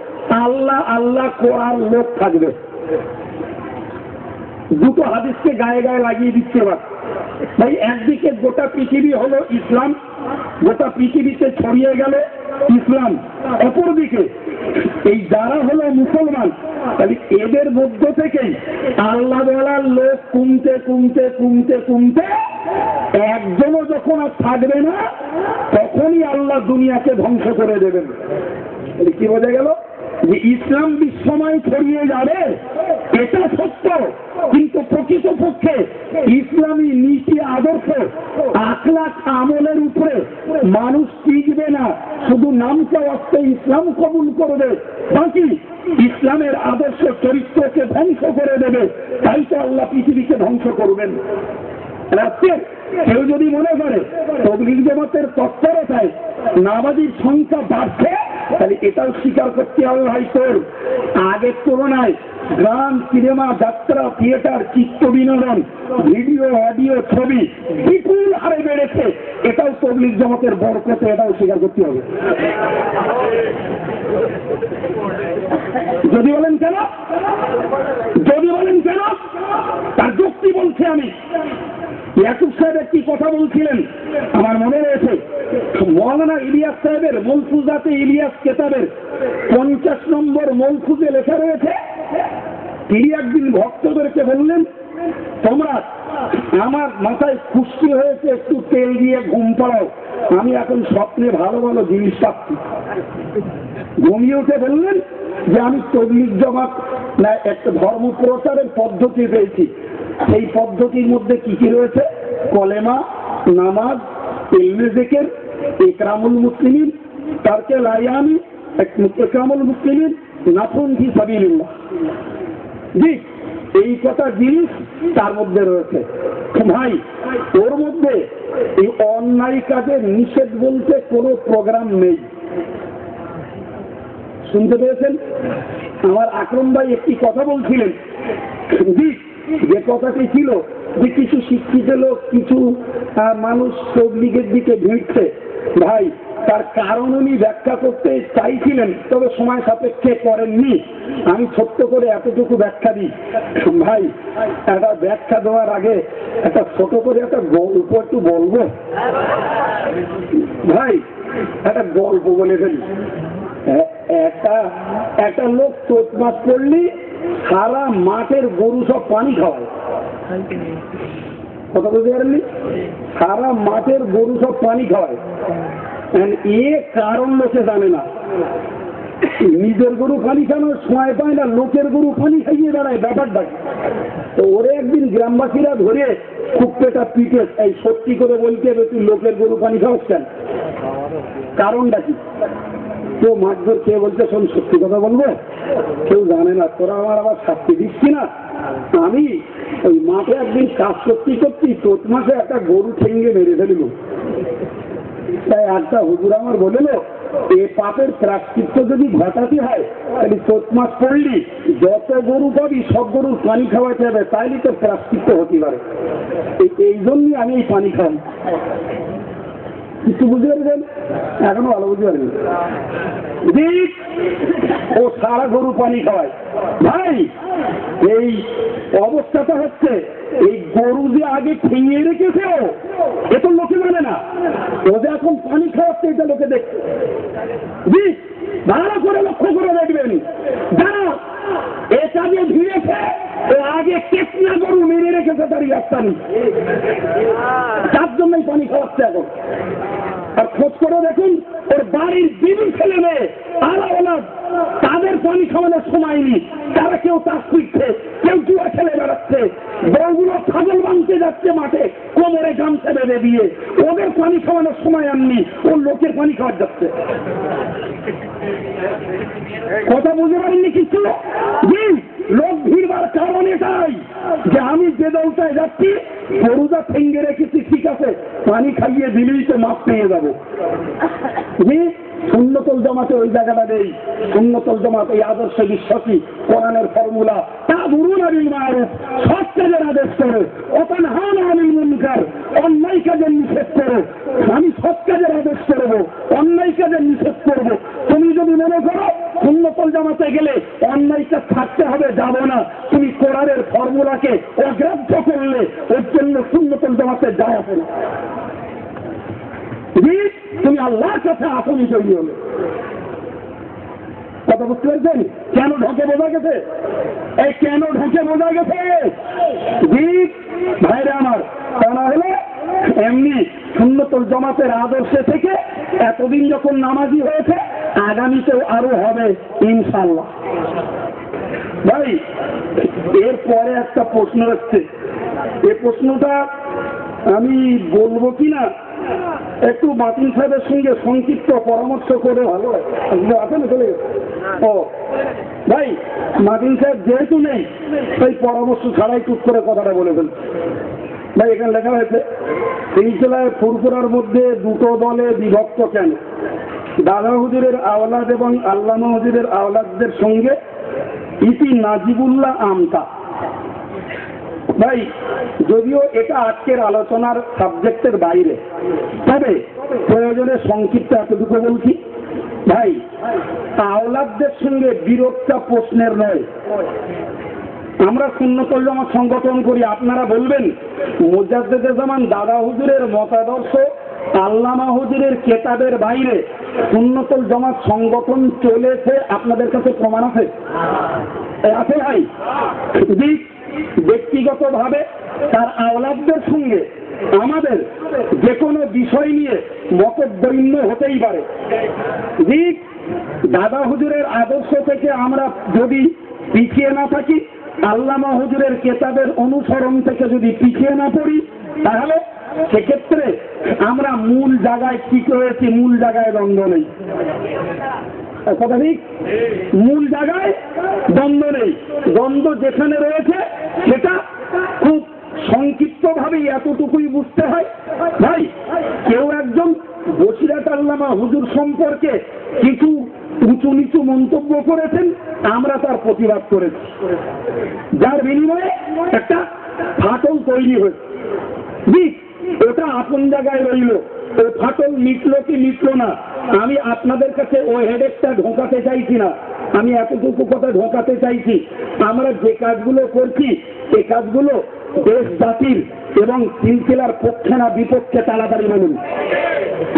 আল্লাহ আল্লাহ করার লোক থাকবে। দুটো হাদিসকে গায়ে গায়ে লাগিয়ে দিচ্ছে ভাই। একদিকে গোটা পৃথিবী হলো ইসলাম, গোটা পৃথিবীতে ছড়িয়ে গেল ইসলাম। অপরদিকে এই যারা হলো মুসলমান, তাহলে এদের মধ্য থেকেই আল্লাহ বলার লোক কমতে কমতে কমতে কমতে একজনও যখন আর থাকবে না তখনই আল্লাহ দুনিয়াকে ধ্বংস করে দেবেন। কি বোঝা গেল? যে ইসলাম বিশ্বময় ছড়িয়ে যাবে এটা সত্য, কিন্তু প্রকৃতপক্ষে ইসলামী নীতি আদর্শ আখলাক আমলের উপরে মানুষ টিকবে না। শুধু নামটা অর্থে ইসলাম কবুল করবে, বাকি ইসলামের আদর্শ চরিত্রকে ধ্বংস করে দেবে। তাই তো আল্লাহ পৃথিবীকে ধ্বংস করবেন। রাষ্ট্রের কেউ যদি মনে করে তাবলীগ জামাতের তৎপরতায় নামাজীর সংখ্যা বাড়ছে, তাহলে এটাও স্বীকার করতে হবে ভাই, তোর আগের তুলনায় গান, সিনেমা, যাত্রা, থিয়েটার, চিত্ত বিনোদন, ভিডিও, অডিও, ছবি বিপুল হারে বেড়েছে। এটাও তাবলীগ জামাতের বরকতে, এটাও স্বীকার করতে হবে। যদি বলেন কেন, যদি বলেন কেন, তার যুক্তি বলছে। আমি ইয়াকুব সাহেব একটি কথা বলছিলেন, আমার মনে রয়েছে, মৌলানা ইলিয়াস সাহেবের মলফুজাতে ইলিয়াস কেতাবের 50 নম্বর মলফুজে লেখা রয়েছে, তিনি একদিন ভক্তদেরকে বললেন, তোমরা আমার মাথায় খুশকি হয়েছে, একটু তেল দিয়ে ঘুম পাড়াও, আমি এখন স্বপ্নে ভালো ভালো জিনিস পাচ্ছি। ঘুমিয়ে উঠে বললেন যে আমি তাবলীগ জামাত না একটা ধর্ম প্রচারের পদ্ধতি পেয়েছি। সেই পদ্ধতির মধ্যে কি কি রয়েছে? কলেমা, নামাজ, ইলমে জিকির, ইকরামুল মুসলিমিন, তারকে লায়ামি, ইকরামুল মুসলিমিন, নাফুন ফি সাবিলিল্লাহ। জি, এই কটা জিনিস তার মধ্যে রয়েছে। ভাই, ওর মধ্যে এই অন্যায় কাজের নিষেধ বলতে কোনো প্রোগ্রাম নেই। শুনতে পেয়েছেন? আমার আকরম ভাই একটি কথা বলছিলেন, জি, যে কথাটি ছিল যে কিছু শিক্ষিত লোক, কিছু মানুষ তাবলীগের দিকে ভিড়ছে। ভাই, তার কারণ উনি ব্যাখ্যা করতে চাইছিলেন, তবে সময় সাপেক্ষে করেননি। আমি ছোট্ট করে এতটুকু ব্যাখ্যা দিই। ভাই, একটা ব্যাখ্যা দেওয়ার আগে একটা ছোট করে একটা গল্প একটু বলবো। ভাই, একটা গল্প বলে ফেলি। একটা লোক চোট মাছ পড়লি সারা মাঠের গরু সব পানি খাওয়ায়। কথা বলতে পারেননি? সারা মাঠের গরু সব পানি খাওয়ায়। এ কারণ লোকে জানে না। নিজের গরু পানি খাওয়ানোর সময় পায় না, লোকের গরু পানি খাইয়ে দাঁড়ায়, ব্যাপারটা। তো ওরে একদিন গ্রামবাসীরা ধরে খুব পেটা পিঠে, এই সত্যি করে বলতে হবে তুই লোকের গরু পানি খাওয়াস কেন, কারণটা কি? তো মাছধর কে বলছে, শোন সত্যি কথা বলবো, কেউ জানে না, তোরা আমার আবার শাস্তি দিচ্ছি না। আমি ওই মাঠে একদিন কাজ করতে করতে চোট মাসে একটা গরু ঠেঙ্গে মেরে ফেলিল। তাই একটা হুজুর আমার বলিল, এ পাপের প্রায়শ্চিত্ত যদি ঘটাতে হয় তাহলে চোট মাস পড়লি যত গরু পাবি সব গরুর পানি খাওয়াতে হবে, তাইলে তো প্রায়শ্চিত্ত হতে পারে। এই জন্যই আমি এই পানি খাই। কিছু বুঝতে পারবেন? এখনো ভালো বুঝতে পারবেন? ও সারা গরু পানি খাওয়ায়। ভাই, এই অবস্থাটা হচ্ছে, এই গরু যে আগে খেয়ে রেখেছে এ তো লোকে জানে না, ও যে এখন পানি খাওয়াচ্ছে এটা লোকে দেখছে। জি, ভালো করে লক্ষ্য করে দেখবেন, যারা এটা যে ভিড়েছে, ও আগে কেতনা গরু মেরে রেখেছে তারই রাস্তা নেই, তার জন্যই পানি খাওয়াচ্ছে এখন। আর খোঁজ করে দেখুন, ওর বাড়ির বিবি ছেলে মেয়ে আলাদা, তাদের পানি খাওয়ানোর সময় নেই, তারা কেউ তাস পিটছে, কেউ জুয়া খেলে বেড়াচ্ছে, বউগুলো ছাগল বাঁধতে যাচ্ছে মাঠে কোমরে গামছা বেঁধে দিয়ে, ওদের পানি খাওয়ানোর সময় আননি, ওর লোকের পানি খাওয়ার যাচ্ছে। কথা বুঝতে পারেননি কিছু? লোক ভিড়বার কারণ এটাই যে আমি যে দলটায় যাচ্ছি গরুটা ঠেঙ্গে রেখেছি, ঠিক আছে, পানি খাইয়ে দিলেই তো মাপ পেয়ে যাবো। সুন্নতুল জামাতে ওই জায়গাটা নেই। সুন্নতুল জামাত এই আদর্শে বিশ্বাসী, কোরআনের ফর্মুলা, তা'মুরুনা বিল মা'রুফ, সৎ কাজের আদেশ করো, ওয়া তানহাউনা আনিল মুনকার, অন্যায় কাজের নিষেধ করো। আমি সৎ কাজের আদেশ করবো, অন্যায় কাজের নিষেধ করবো। তুমি যদি মনে করো সুন্নতুল জামাতে গেলে অন্যায় কাজ থাকতে হবে, যাবো না, তুমি কোরআনের ফর্মুলাকে অগ্রাহ্য করলে ওর জন্য সুন্নতুল জামাতে যায় আসে না। তুমি আল্লাহর কাছে আসনি তৈরি হলে। কথা বুঝতে পেরেছেন? কেন ঢোকে বোঝা গেছে? এই কেন ঢোকে বোঝা গেছে? ভাইরে আমার, তা না হলে এমনি সুন্নতুল জামাতের আদর্শে থেকে এতদিন যখন নামাজি হয়েছে, আগামীতেও আরো হবে ইনশাআল্লাহ। ভাই, এরপরে একটা প্রশ্ন রাখছে, এই প্রশ্নটা আমি বলবো কিনা একটু মাতিন সাহেবের সঙ্গে সংক্ষিপ্ত পরামর্শ করে ভালো হয়। আছে না, চলে গেছে? ও ভাই, মাতিন সাহেব যেহেতু নেই তাই পরামর্শ ছাড়াই টুক করে কথাটা বলে ফেলছি। ভাই, এখানে লেখা হয়েছে এই জেলায় ফুরফুরার মধ্যে দুটো দলে বিভক্ত কেন? দাদা হুজুরের আওলাদ এবং আল্লামা হুজুরের আওলাদদের সঙ্গে ইতি নাজিবুল্লাহ আমতা। ভাই, যদিও এটা আজকের আলোচনার সাবজেক্টের বাইরে, তবে প্রয়োজনে সংক্ষিপ্ত এতটুকু বলছি। ভাই, আওলাদদের সঙ্গে বিরোধটা প্রশ্নের নয়। আমরা সুন্নতুল জামাত সংগঠন করি, আপনারা বলবেন মুজাদ্দেদে জামান দাদা হুজুরের মতাদর্শ, আল্লামা হুজুরের কেতাবের বাইরে সুন্নতুল জামাত সংগঠন চলেছে, আপনাদের কাছে প্রমাণ আছে? আছে ভাই? ব্যক্তিগতভাবে তার আওলাদদের সঙ্গে আমাদের যে কোনো বিষয় নিয়ে মতদ্বৈন্য হতেই পারে। দাদা হুজুরের আদর্শ থেকে আমরা যদি পিছিয়ে না থাকি, আল্লামা হুজুরের কেতাবের অনুসরণ থেকে যদি পিছিয়ে না পড়ি, তাহলে সেক্ষেত্রে আমরা মূল জায়গায় ঠিক রয়েছি, মূল জায়গায় দ্বন্দ্ব নেই। কথা ঠিক? মূল জায়গায় দ্বন্দ্ব নেই। দ্বন্দ্ব যেখানে রয়েছে সেটা খুব সংক্ষিপ্ত ভাবে এতটুকুই বুঝতে হয়। ভাই, কেউ একজন বসিরাত আল্লামা হুজুর সম্পর্কে কিছু উঁচু নিচু মন্তব্য করেছেন, আমরা তার প্রতিবাদ করেছি, যার বিনিময়ে একটা ফাটল তৈরি হয়েছে। ওটা আপন জায়গায় রইল, ও ফাটল মিটলো কি মিটলো না, আমি আপনাদের কাছে ওই হেডেকটা ঢোকাতে চাইছি না। আমি এতটুকু কথা ঢোকাতে চাইছি, আমরা যে কাজগুলো করছি এই কাজগুলো দেশ জাতির এবং সিলসিলার পক্ষে না বিপক্ষে, তাড়াতাড়ি বলুন।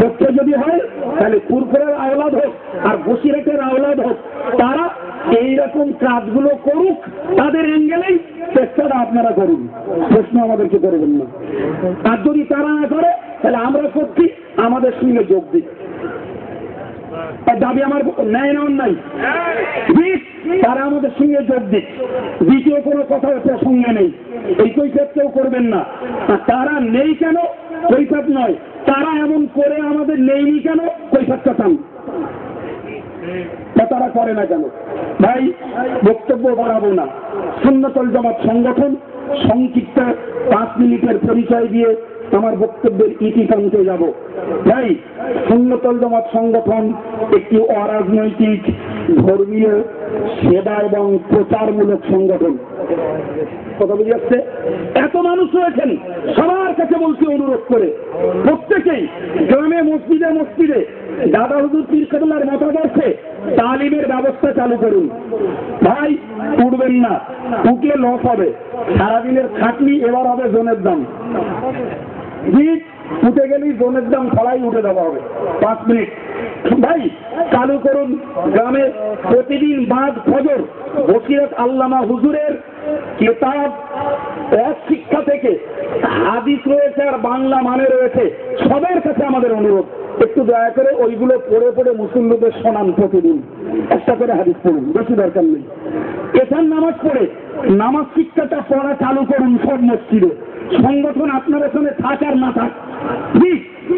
পক্ষে যদি হয় তাহলে ফুরফুরের আওলাদ হোক আর বসিরহাটের আওলাদ হোক, তারা এইরকম কাজগুলো করুক, তাদের অ্যাঙ্গেলেই চেষ্টাটা আপনারা করুন, প্রশ্ন আমাদেরকে করবেন না। আর যদি তারা না করে তাহলে আমরা করছি, আমাদের সঙ্গে যোগ দিই। দাবি আমার ন্যায় না অন্যায়? তারা আমাদের সঙ্গে যোগ দিক, দ্বিতীয় কোনো কথা প্রসঙ্গে নেই, এই কৈফিয়ত কেউ করবেন না। আর তারা নেই কেন? কৈফিয়ত নয়, তারা এমন করে আমাদের নেইনি কেন? কৈফিয়তটা চান, তারা করে না কেন? ভাই, বক্তব্য বাড়াবো না। সুন্নতুল জামাত সংগঠন সংক্ষিপ্ত 5 মিনিটের পরিচয় দিয়ে আমার বক্তব্যের ইতি টানতে যাব। ভাই, সুন্নতুল জামাত সংগঠন একটি অরাজনৈতিক, ধর্মীয়, সেবা এবং প্রচারমূলক সংগঠন। কথা বুঝে যাচ্ছে? এত মানুষ রয়েছেন, সবার কাছে বলছি অনুরোধ করে, প্রত্যেকেই গ্রামে মসজিদে মসজিদে দাদা হুজুর পীর কেবলার মতাদর্শে তালিমের ব্যবস্থা চালু করুন। ভাই, উঠবেন না, উঠলে লস হবে, সারাদিনের খাটনি এবার হবে জনের দাম। উঠে গেলেই জোনের দাম ফলাই উঠে দেওয়া হবে 5 মিনিট। ভাই চালু করুন গ্রামে প্রতিদিন বাদ ফজর বসিরত আল্লামা হুজুরের কিতাব শিক্ষা থেকে হাদিস রয়েছে আর বাংলা মানে রয়েছে, সবার কাছে আমাদের অনুরোধ একটু দয়া করে ওইগুলো পড়ে পড়ে মুসল্লিদের শোনান, প্রতিদিন একটা করে হাদিস পড়ুন, বেশি দরকার নেই। এখান নামাজ পড়ে নামাজ শিক্ষাটা পড়া চালু করুন সব মসজিদে। সংগঠন আপনার এখানে থাক আর না থাক,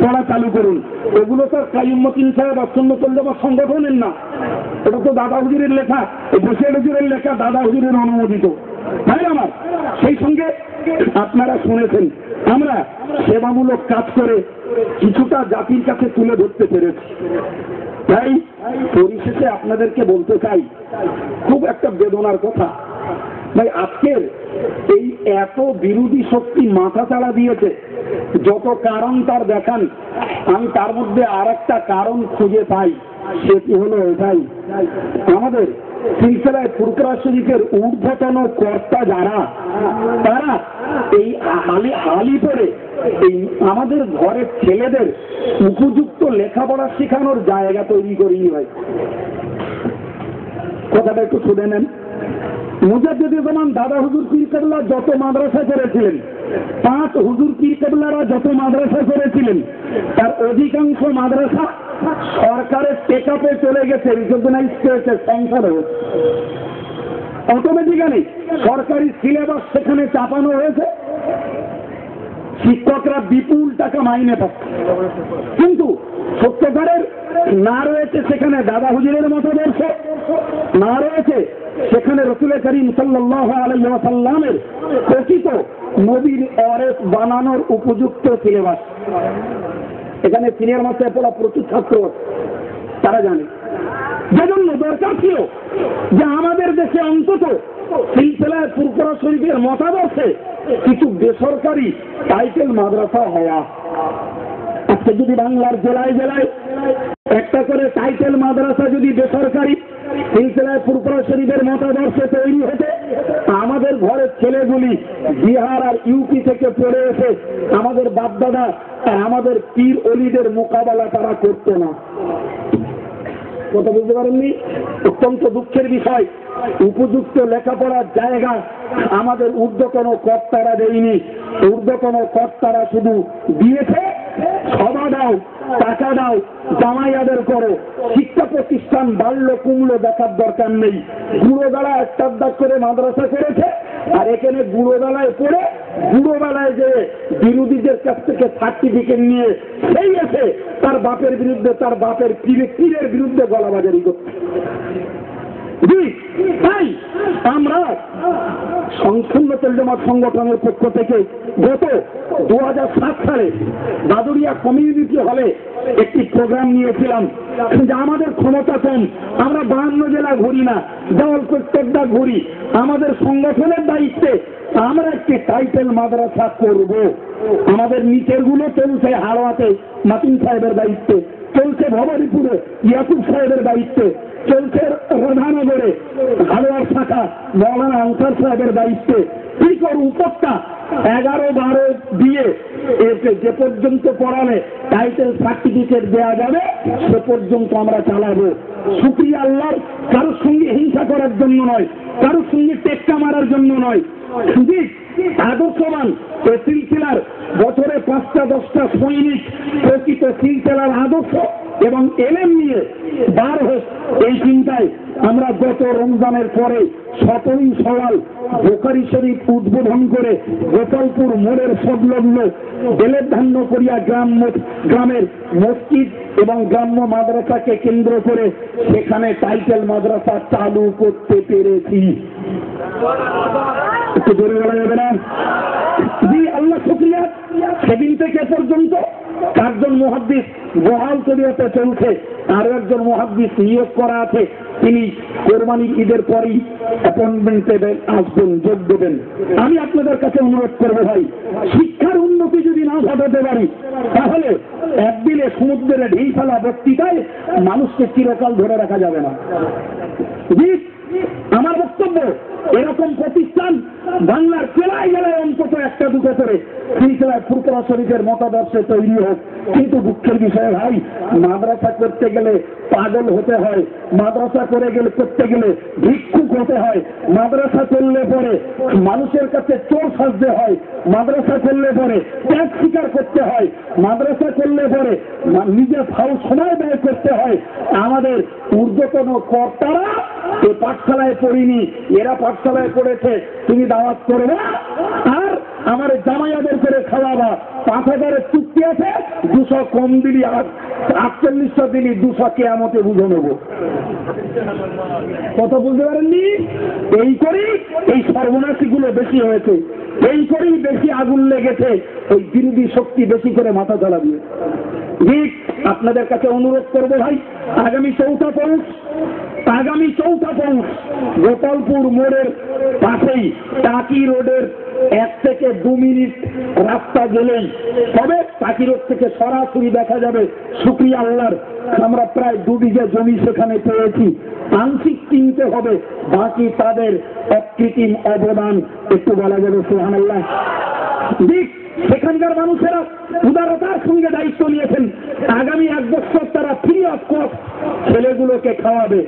পড়া চালু করুন। এগুলো তো কাইয়ুমউদ্দিন সাহেব আর সুন্নাতুল জামাত সংগঠনের না, এটা তো দাদা হুজুরের লেখা, বশির হুজুরের লেখা, দাদা হুজুরের অনুমোদিত। তাই আমার সেই সঙ্গে আপনারা শুনেছেন আমরা সেবামূলক কাজ করে কিছুটা জাতির কাছে তুলে ধরতে পেরেছি। তাই পরিশেষে আপনাদেরকে বলতে চাই খুব একটা বেদনার কথা, ভাই আজকের এই এত বিরোধী শক্তি মাথা চাড়া দিয়েছে, যত কারণ তার দেখান, আমি তার মধ্যে আর একটা কারণ খুঁজে পাই, সেটি হলো এটাই, আমাদের সিলসিলায়ে ফুরফুরা শরীফের ঊর্ধ্বতন কর্তা যারা, তারা এই হালি পরে এই আমাদের ঘরের ছেলেদের উপযুক্ত লেখাপড়া শেখানোর জায়গা তৈরি করিনি। ভাই কথাটা একটু শুনে নেন। মুজাদ্দিদুজ্জামান দাদা হুজুর পীর কেবলা যত মাদ্রাসা করেছিলেন, 5 হুজুর পীর কেবলারা যত মাদ্রাসা করেছিলেন, তার অধিকাংশ মাদ্রাসা সরকারের টেকআপে চলে গেছে, রিকগনাইজ করেছে, স্যাংশন হয়েছে অটোমেটিক্যালি, সরকারি সিলেবাস সেখানে চাপানো হয়েছে, শিক্ষকরা বিপুল টাকা মাইনে পাচ্ছে। কিন্তু সত্যকারের না রয়েছে সেখানে দাদা হুজুরের মতাদর্শ, না রয়েছে সেখানে রাসূল করিম সাল্লাল্লাহু আলাইহি ওয়াসাল্লামের প্রকৃত নবীর ওয়ারিস বানানোর উপযুক্ত সিলেবাস। এখানে সিনিয়র মাস্টার পড়া প্রচুর ছাত্র তারা জানে, যেজন্য দরকার ছিল যে আমাদের দেশে অন্তত সিলসিলায়ে ফুরফুরা শরীফের মতাদর্শে কিছু বেসরকারি টাইটেল মাদ্রাসা হওয়া। আজকে যদি বাংলার জেলায় জেলায় একটা করে টাইটেল মাদ্রাসা যদি বেসরকারি সিলসিলায়ে ফুরফুরা শরীফের মতাদর্শে তৈরি হতে, আমাদের ঘরের ছেলেগুলি বিহার আর ইউপি থেকে পড়ে এসে আমাদের বাপদাদা আর আমাদের পীর অলিদের মোকাবেলা তারা করতো না। কথা বুঝতে পারেননি? অত্যন্ত দুঃখের বিষয়, উপযুক্ত লেখাপড়ার জায়গা আমাদের ঊর্ধ্বতন কর্তারা দেয়নি। ঊর্ধ্বতন কর্তারা শুধু দিয়েছে সভা দাও, টাকা দাও, জামাই আদর করো, শিক্ষা প্রতিষ্ঠান বাড়লো কমলো দেখার দরকার নেই। বুড়োবেলা একটা করে মাদ্রাসা করেছে, আর এখানে বুড়োবেলায় পড়ে বুড়োবেলায় যে বিরোধীদের কাছ থেকে সার্টিফিকেট নিয়ে সেই এসে তার বাপের বিরুদ্ধে, তার বাপের পীরের বিরুদ্ধে গলাবাজারি করছে। তাই আমরা সুন্নাতুল জামাত সংগঠনের পক্ষ থেকে গত 2007 সালে বাদুড়িয়া কমিউনিটি হলে একটি প্রোগ্রাম নিয়েছিলাম যে আমাদের ক্ষমতা কম, আমরা 52 জেলা ঘুরি না, দল প্রত্যেকটা ঘুরি, আমাদের সংগঠনের দায়িত্বে আমরা একটি টাইটেল মাদ্রাসা করব। আমাদের নিচের গুলো চলছে হাড়োয়াতে মাতিন সাহেবের দায়িত্বে, চলছে ভবানীপুরে ইয়াকুব সাহেবের দায়িত্বে, চলছে রাধানগরে হাড়োয়ার শাখা মৌলানা আনসার সাহেবের দায়িত্বে। ঠিক ওর উপরটা 11-12 দিয়ে এতে যে পর্যন্ত পড়ালে টাইটেল সার্টিফিকেট দেওয়া যাবে সে পর্যন্ত আমরা চালাবো। শুকরিয়া আল্লাহর, কারোর সঙ্গে হিংসা করার জন্য নয়, কারোর সঙ্গে টেক্কা মারার জন্য নয়, আদর্শবান সিলসিলার বছরে 5টা-10টা সৈনিক প্রকৃত সিলসিলার আদর্শ এবং এলেম নিয়ে বার হোক, এই চিন্তায় আমরা গত রমজানের পরে 17ই শাওয়াল বুখারী শরীফ উদ্বোধন করে গোপালপুর মোড়ের সংলগ্ন বেলের ধান্য করিয়া গ্রামের মসজিদ এবং গ্রাম্য মাদ্রাসাকে কেন্দ্র করে সেখানে টাইটেল মাদ্রাসা চালু করতে পেরেছি। একটু জোরে বলা যাবে না? জি আল্লাহ শুকরিয়া। সেদিন থেকে পর্যন্ত 4 জন মুহাদ্দিস বহাল তবিয়তে চলছে, আরো একজন মুহাদ্দিস নিয়োগ করা আছে, তিনি কোরবানির ঈদের পরই অ্যাপয়েন্টমেন্টে আসবেন, যোগ দেবেন। আমি আপনাদের কাছে অনুরোধ করবো ভাই, শিক্ষার উন্নতি যদি না ঘটাতে পারি তাহলে একদিনে সমুদ্রের ঢেউ ফেলা বক্তৃতায় মানুষকে চিরকাল ধরে রাখা যাবে না। আমার বক্তব্য, এরকম প্রতিষ্ঠান বাংলার জেলায় জেলায় অন্তত একটা দুটো করে সিলসিলায় ফুরফুরা শরীফের মতাদর্শে তৈরি হোক। কিন্তু দুঃখের বিষয় ভাই, মাদ্রাসা করতে গেলে পাগল হতে হয়, মাদ্রাসা করতে গেলে ভিক্ষুক হতে হয়, মাদ্রাসা করলে পরে মানুষের কাছে চোর সাজতে হয়, মাদ্রাসা করলে পরে ত্যাগ স্বীকার করতে হয়, মাদ্রাসা করলে পরে নিজের ফাউ সময় ব্যয় করতে হয়। আমাদের ঊর্ধ্বতন কর্তারা এ পাঠশালায় পড়িনি, এরা পাঠশালায় পড়েছে, তুমি দাওয়াত করবে আর আমার জামাইয়াদের করে খাওয়াবা, 5,000-এর চুক্তি আছে, 200 কম দিলি, 4800 দিলি, 200 কেয়ামতে বুঝে নেব। কত বুঝতে পারেননি? এই করেই এই সর্বনাশীগুলো বেশি হয়েছে, এই করেই বেশি আগুন লেগেছে, ওই বিরোধী শক্তি বেশি করে মাথা চালা দিয়ে। ঠিক আপনাদের কাছে অনুরোধ করবো ভাই, আগামী চৌঠা পৌষ গোপালপুর মোড়ের পাশেই টাকি রোডের 1 থেকে 2 মিনিট রাস্তা গেলেই তবে টাকি রোড থেকে সরাসরি দেখা যাবে শুকরিয়া আল্লাহর, আমরা প্রায় 2 বিঘা জমি সেখানে পেয়েছি। আংশিক কিনতে হবে, বাকি তাদের অকৃত্রিম অবদান, একটু বলা যাবে সুবহানাল্লাহ। ঠিক সেখানকার মানুষেরা উদারতার সঙ্গে দায়িত্ব নিয়েছেন, আগামী 1 বছর তারা ফ্রি অফ কস্ট ছেলেগুলোকে খাওয়াবে।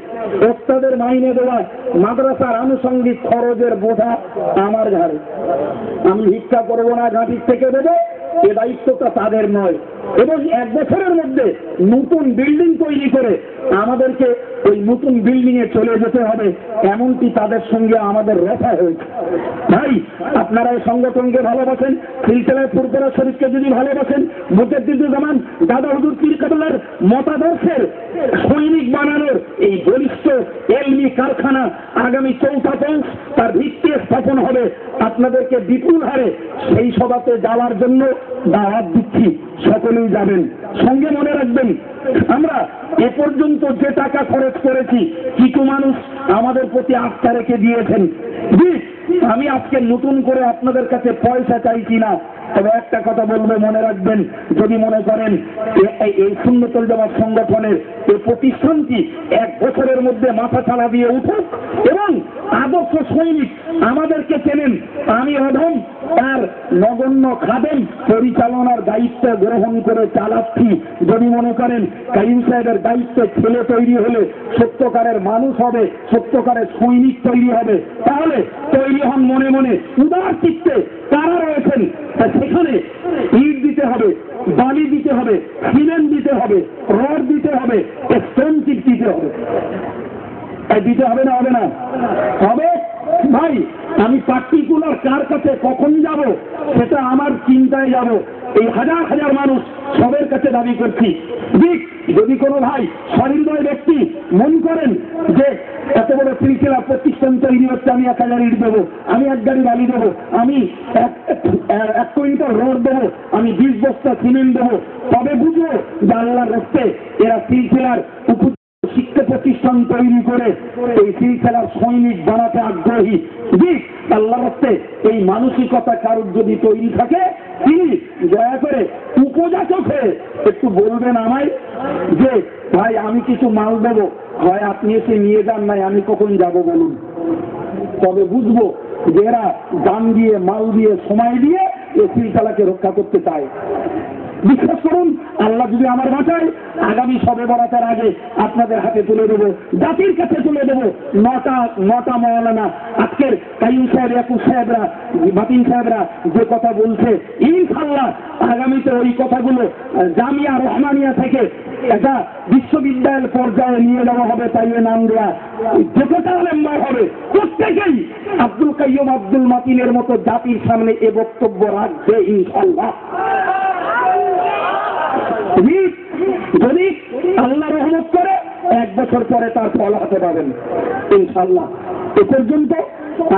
ওস্তাদের মাইনে দেওয়া, মাদ্রাসার আনুষঙ্গিক খরচের বোঝা আমার ঘাড়ে। আমি ভিক্ষা করবো না, ঘাঁটির থেকে দেবো, এ দায়িত্বটা তাদের নয়। এবং 1 বছরের মধ্যে নতুন বিল্ডিং তৈরি করে আমাদেরকে ওই নতুন বিল্ডিং এ চলে যেতে হবে, এমনটি তাদের সঙ্গে আমাদের রেখা হয়েছে। ভাই আপনারা এই সংগঠনকে ভালোবাসেন, সিলসিলায় ফুরফুরা শরীফকে যদি ভালোবাসেন, মুজাদ্দিদুজ্জামান দাদা হুজুর পীর কেবলার মতাদর্শের সৈনিক বানানোর এই বলিষ্ঠ এলমি কারখানা আগামী চৌঠা পৌষ তার ভিত্তি স্থাপন হবে। আপনাদেরকে বিপুল হারে সেই সভাতে যাওয়ার জন্য দাওয়াত দিচ্ছি, সকলেই যাবেন। সঙ্গে মনে রাখবেন, আমরা এ পর্যন্ত যে টাকা খরচ করেছি কিছু মানুষ আমাদের প্রতি আস্থা রেখে দিয়েছেন। আমি আজকে নতুন করে আপনাদের কাছে পয়সা চাইছি না, তবে একটা কথা বলবো, মনে রাখবেন, যদি মনে করেন এই সুন্নতুল জামাত সংগঠনের এই প্রতিষ্ঠানটি 1 বছরের মধ্যে মাথা ছাড়া দিয়ে উঠুক এবং আদর্শ সৈনিক আমাদেরকে চেনেন, আমি অধম তার নগণ্য খাদেম পরিচালনার দায়িত্ব গ্রহণ করে চালাচ্ছি। যদি মনে করেন কাইম সাহেবের দায়িত্বে ছেলে তৈরি হলে সত্যকারের মানুষ হবে, সত্যকারের সৈনিক তৈরি হবে, তাহলে তৈরি হন মনে মনে উদার চিত্তে। কারা রয়েছেন সেখানে ইট দিতে হবে, বালি দিতে হবে, সিমেন্ট দিতে হবে, রড দিতে হবে, স্টোন চিট দিতে হবে। দিতে হবে না? হবে না? হবে। ভাই আমি পার্টিকুলার কার কাছে কখন যাব সেটা আমার চিন্তায় যাব, এই হাজার হাজার মানুষ সবের কাছে দাবি করছি। যদি কোনো ভাই সহৃদয় ব্যক্তি মন করেন যে এত বড় সিলসিলা প্রতিষ্ঠান তৈরি হচ্ছে, আমি 1000 ইট দেবো, আমি 1 গাড়ি বালি দেবো, আমি 1 কুইন্টাল রড দেবো, আমি 20 বস্তা সিমেন্ট দেবো, তবে বুঝবো যে আল্লাহর রাস্তে এরা সিলসিলার শিক্ষা প্রতিষ্ঠান তৈরি করে এই সিলসিলার সৈনিক বানাতে আগ্রহী। আল্লাহর রাস্তে এই মানসিকতা কারোর যদি তৈরি থাকে, তিনি দয়া করে উপযাচক হয়ে একটু বলবেন আমায় যে ভাই আমি কিছু মাল দেবো, হয় আপনি এসে নিয়ে যান, নাই আমি কখন যাব বলুন, তবে বুঝবো যে এরা দাম দিয়ে, মাল দিয়ে, সময় দিয়ে এই সিলসিলাকে রক্ষা করতে চায়। বিশ্বাস করুন, আল্লাহ যদি আমার বাঁচায়, আগামী শবে বরাতের আগে আপনাদের হাতে তুলে দেবো, জাতির কাছে তুলে দেবো 9টা মাওলানা। আজকের কাইয়ুম সাহেব, ইয়াকুব সাহেবরা, মাতিন সাহেবরা যে কথা বলছে, ইনশাআল্লাহ আগামীতে ওই কথাগুলো জামিয়া রহমানিয়া থেকে একটা বিশ্ববিদ্যালয়ের পর্যায়ে নিয়ে যাওয়া হবে। তাই নাম দেওয়া যে কটা মেম্বার হবে প্রত্যেকেই আব্দুল কাইয়ুম, আব্দুল মাতিনের মতো জাতির সামনে এ বক্তব্য রাখবে ইনশাআল্লাহ। যদি আল্লাহ রহমত করে 1 বছর পরে তার ফল হাতে পাবেন ইনশাআল্লাহ। এ পর্যন্ত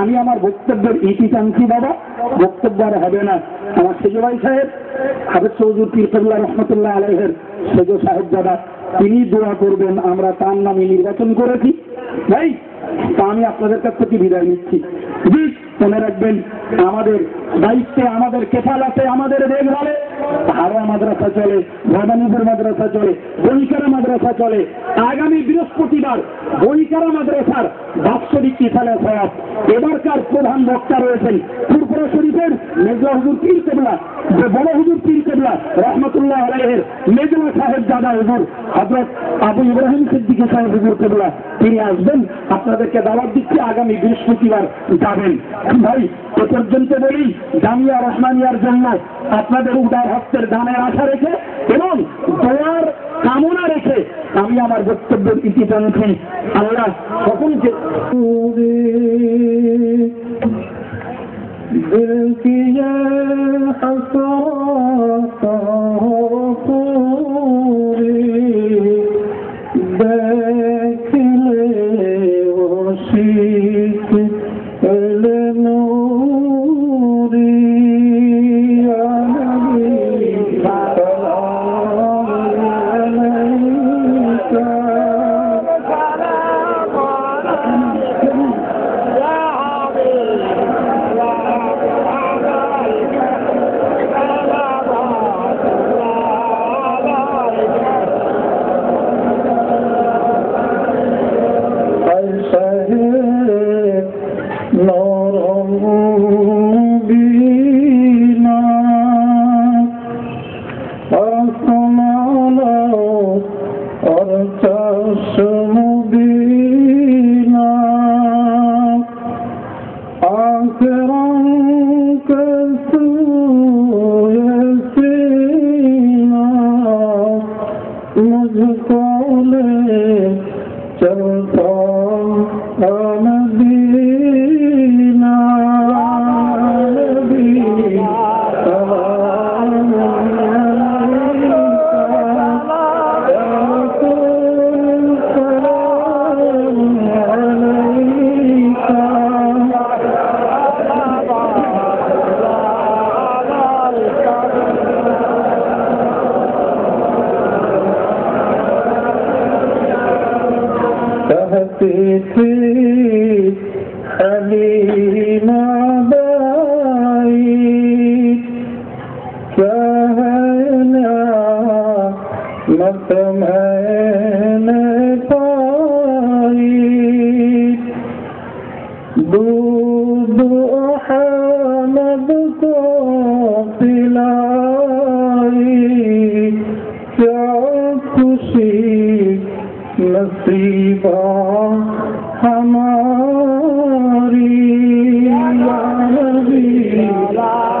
আমি আমার বক্তব্যের ইতি টানছি বাবা, বক্তব্য আর হবে না। আমার সেজ ভাই সাহেব হাফেজ হুজুর পীর কেবলা রহমতুল্লাহ আলাইহির সেজ সাহেব দাদা, তিনি দোয়া করবেন, আমরা তার নামে নির্বাচন করেছি ভাই। তা আমি আপনাদের কাছ থেকে বিদায় নিচ্ছি। মনে রাখবেন, আমাদের দায়িত্বে, আমাদের কেফালাতে, আমাদের দেখভালে হারোয়া মাদ্রাসা চলে, ভবানীপুর মাদ্রাসা চলে, বইকারা মাদ্রাসা চলে। আগামী বৃহস্পতিবার বইকারা মাদ্রাসার বাৎসরিক ইসালে সওয়াব। এবারকার প্রধান বক্তা রয়েছেন ফুরফুরা শরীফের মেজলা হুজুর পীর কেবলা, যে বড় হুজুর পীর কেবলা রহমতুল্লাহ আলাইহির মেজলা সাহেব দাদা হুজুর হযরত আবু ইব্রাহিম সিদ্দিকী সাহেব হুজুর কেবলা, তিনি আসবেন। আপনাদেরকে দাওয়াত দিচ্ছি, আগামী বৃহস্পতিবার যাবেন। ভাই এ পর্যন্ত বলি, জামিয়া রহমানিয়ার জন্য আপনাদের উদার হস্তের দানের আশা রেখে এবং দোয়ার কামনা রেখে আমি আমার বক্তব্যের ইতি টানছি। আল্লাহ সকলকে दिल की ये हसरतों पूरी देख ले वो शीख नूरी या नबी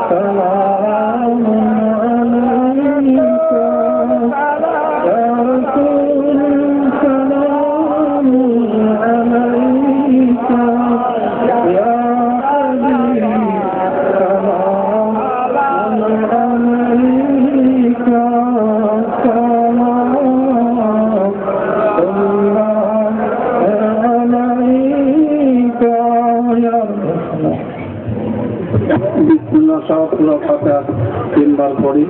सलाम अलैका। তিনবার পড়ি।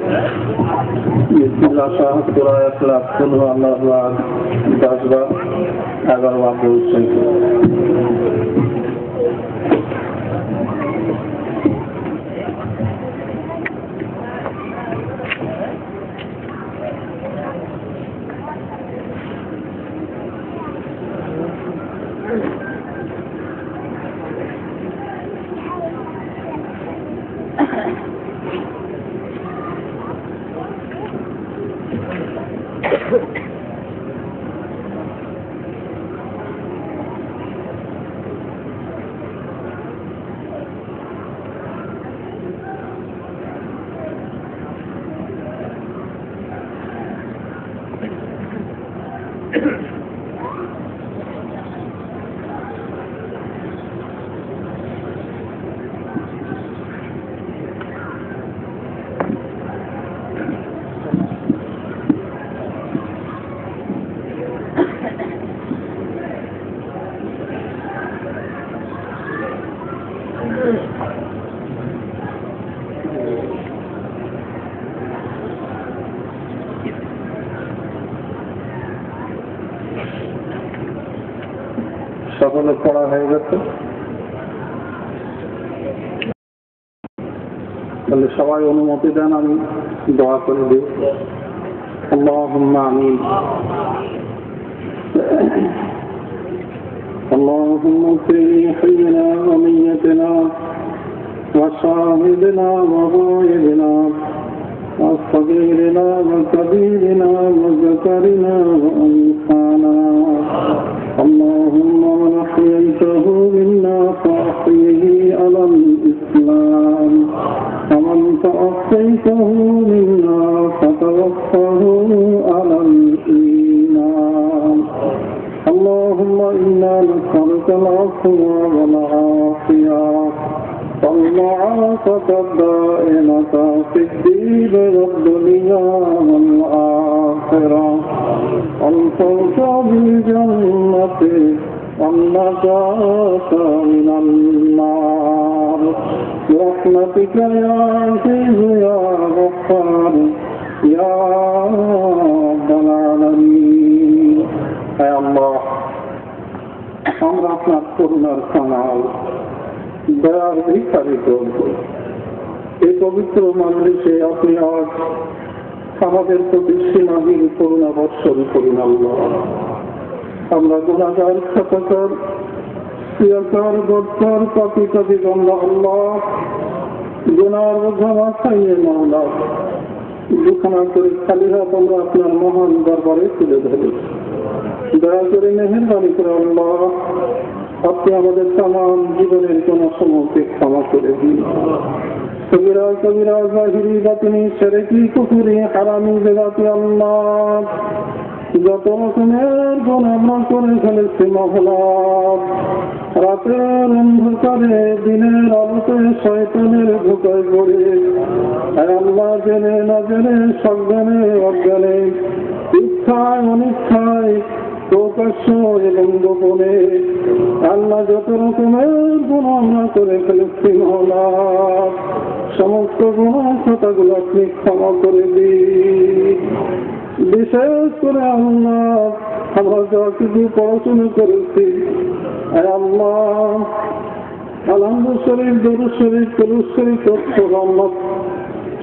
বিসমিল্লাহ শাহ সূরা ইখলাস, কুল আল্লাহু আহাদ 10 বার, 11 বার পড়ছেন। সকলে পড়া হয়ে গেছে। তাহলে সবাই অনুমতি দেন আমি দোয়া করে দিই। আল্লাহুম্মা আমিন। اللهم اغفر لحينا وميتنا وشاهدنا وغائبنا وصغيرنا وكبيرنا وذكرنا وأنثانا. اللهم من أحييته منا فأحيه على الإسلام ومن توفيته منا فتوفه على الإيمان. اللهم إنا نسألك العفو والعافية والمعافاة الدائمة في الدين والدنيا والآخرة والفوز بالجنة والنجاة من النار برحمتك يا عزيز يا غفار يا رب العالمين. يا الله আমরা আপনার করুণার কামাল দয়ার ভিক্ষারি করব। এই পবিত্র মজলিসে আপনি আজ আমাদের প্রতি সীমাহীন করুণা বর্ষণ করুন আল্লাহ। আমরা গুনাহগার খাতাকার ক্রিয়াকার বৎসর পাপী পাপী বান্দা আল্লাহ, গুনার বোঝা মাথায় মাওলা দুখানা করে খালি হাত আমরা আপনার মহান দরবারে তুলে ধরি। দয়া করে মেহেরবানি করে আল্লাহ আপনি আমাদের তামাম জীবনের কোন সমূহকে ক্ষমা করে দিন। কবিরা কবিরা জাহিরি বাতিনি শিরকি কুফরি হারামি বেদাতি আল্লাহ যত রকমের গুনাহ আমরা করে ফেলেছি মহলা, রাতের অন্ধকারে দিনের আলোতে শয়তানের ধোঁকায় পড়ে আল্লাহ জেনে না জেনে সজ্ঞানে অজ্ঞানে ইচ্ছায় অনিচ্ছায় প্রকাশ্য এবং গোপনে আল্লাহ যত রকমের গুনাহ আমরা করে ফেলেছি মহলা, সমস্ত গুনাহ খাতাগুলো আপনি ক্ষমা করে দিন। বিশেষ করে আল্লাহ আমরা যা কিছু পড়াশোনা করেছি আল্লাহ আলহামদুলিল্লাহ শরীফ দরুদ শরীফ কুরআন শরীফ আল্লাহ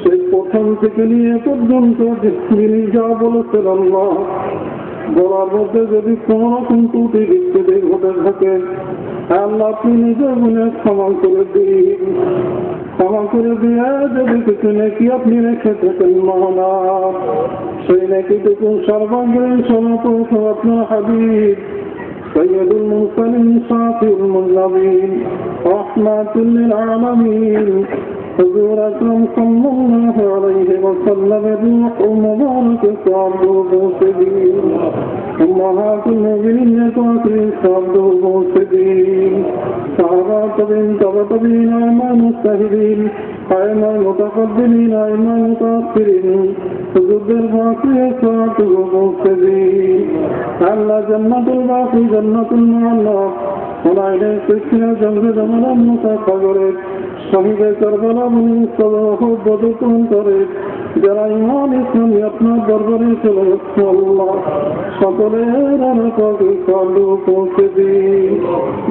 সেই প্রথম থেকে নিয়ে পর্যন্ত যিনি যা বলেছেন আল্লাহ বলার মধ্যে যদি কোন রকম ত্রুটি বিচ্ছুতি ঘটে থাকে আল্লাহ আপনি নিজের গুণে ক্ষমা করে দিন। ক্ষমা করে দিয়ে যদি কিছু নাকি আপনি রেখে থাকেন মহানা সেই নাকি দেখুন সর্বাগ্রে সর্বপ্রথ আপনার হাবিব سيد المرسلين شافع المذنبين رحمة للعالمين حضور أكرم صلى الله عليه وسلم الروح المبارك صعبه المرسلين أمهات المؤمنين وأكرم صعبه المرسلين صحابة بنت وتبين أئمة المجتهدين أئمة المتقدمين أئمة المتأخرين حضور الباقي صعبه المرسلين أهل جنة الباقي جنة المعلى ونعيد سكنا جنة جمال المتقبرت শহীদ কারবালা মুস্তফা বদতন করে যারা ইমান ইসলাম আপনার দরবারে চলে যাচ্ছে আল্লাহ সকলের আলোকে কালু পৌঁছে দিন।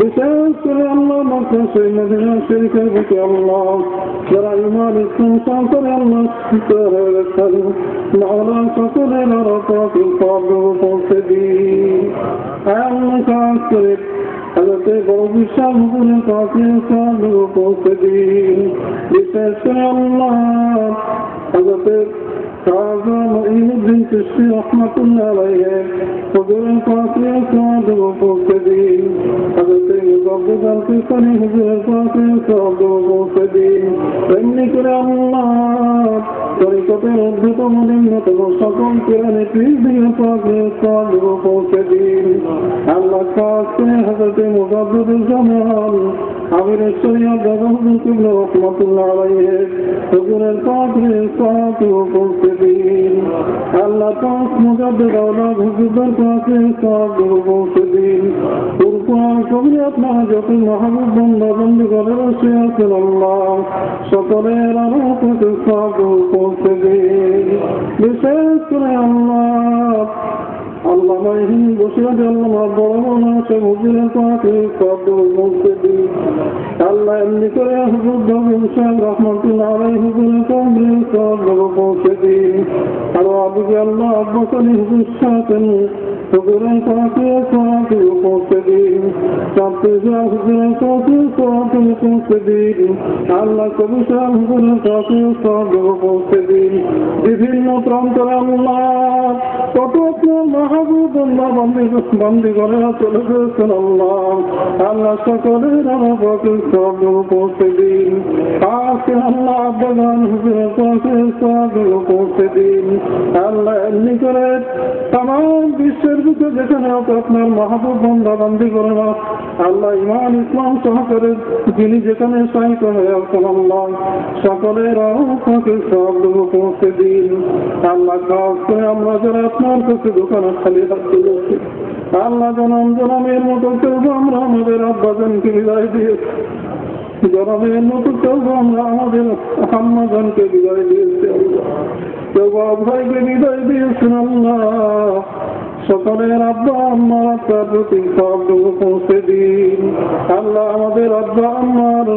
বিশেষ করে আল্লাহ মাত্র সেই মদিনা শরীফের বুকে আল্লাহ যারা ইমান ইসলাম সরকারে আল্লাহ হয়ে গেছেন মাওলা সকলের আলোকে কালু পৌঁছে দিন। আল্লাহ কাজ করে হযরতে বড় বিশাল হুজুরের কাছে কালু পৌঁছে দিন। বিশেষ করে আল্লাহ হযরতে খাজা মুঈনুদ্দিন চিশতি রাহমাতুল্লাহ আলাইহি হুজুরের কাছে কালু পৌঁছে দিন। হযরতে মুজাদ্দিদ আল-কিসানি হুজুরের কাছে কালু পৌঁছে দিন। এমনি করে আল্লাহ তরিকতের উদ্ধতম নিম্নতম সকল কিরানি পীরদের কাছে কালু পৌঁছে দিন। আল্লাহ কাছে হযরতে মুজাদ্দিদ জামান আমির শরীয়ত দাদা হুজুর কিবলা রাহমাতুল্লাহ আলাইহি হুজুরের কাছে কালু পৌঁছে দিন। আল্লাহ পাক মুজাদ্দিদ আওলাদ হুজুরদের কাছে কালু পৌঁছে দিন। কুরআন কবির আপনার যত মাহবুব বান্দা বান্দি করে বসে আছেন আল্লাহ সকলের আলোকে কালু পৌঁছে দিন। বিশেষ করে আল্লাহ আল্লামা عليهم بشرة الله ربنا شموزين الفاتح قبل المسجدين الله إنك يا حفظ بمشان رحمة الله عليه بالقبل قبل المسجدين الوابق الله أبقى لحظ الشاطن فقرن فاتح فاتح المسجدين فاتح فاتح فاتح المسجدين الله كبشا فقرن فاتح فاتح المسجدين বিভিন্ন প্রান্তরে আল্লাহ কত মাহবুবুল্লাহ বন্দী করে চলে গেছেন আল্লাহ আল্লাহ সকলের আমাকে সব পৌঁছে দিন আজকে আল্লাহ আব্বাগান হুজুরের কাছে সব পৌঁছে দিন আল্লাহ এমনি করে তাম বিশ্বের বুকে যেখানে আপনার মাহবুব বন্দী করে না আল্লাহ ইমান ইসলাম সহকারে যিনি যেখানে সাহিত্য হয়ে আছেন আল্লাহ সকলের আমাকে সব পৌঁছে দিন আল্লাহ কাজ করে আমরা যারা আপনার কাছে দোকানে খালি হাত তুলেছি আল্লাহ জনমের মতো কেউ আমরা আমাদের আব্বাজানকে বিদায় দিয়েছি জনমের মতো কেউ আমরা আমাদের আম্মাজানকে বিদায় দিয়েছি আল্লাহ কেউ ভাইকে বিদায় দিয়েছেন আল্লাহ সকলের আব্বা আম্মার আত্মার প্রতি সবটুকু পৌঁছে দিন আল্লাহ আমাদের আব্বা আম্মার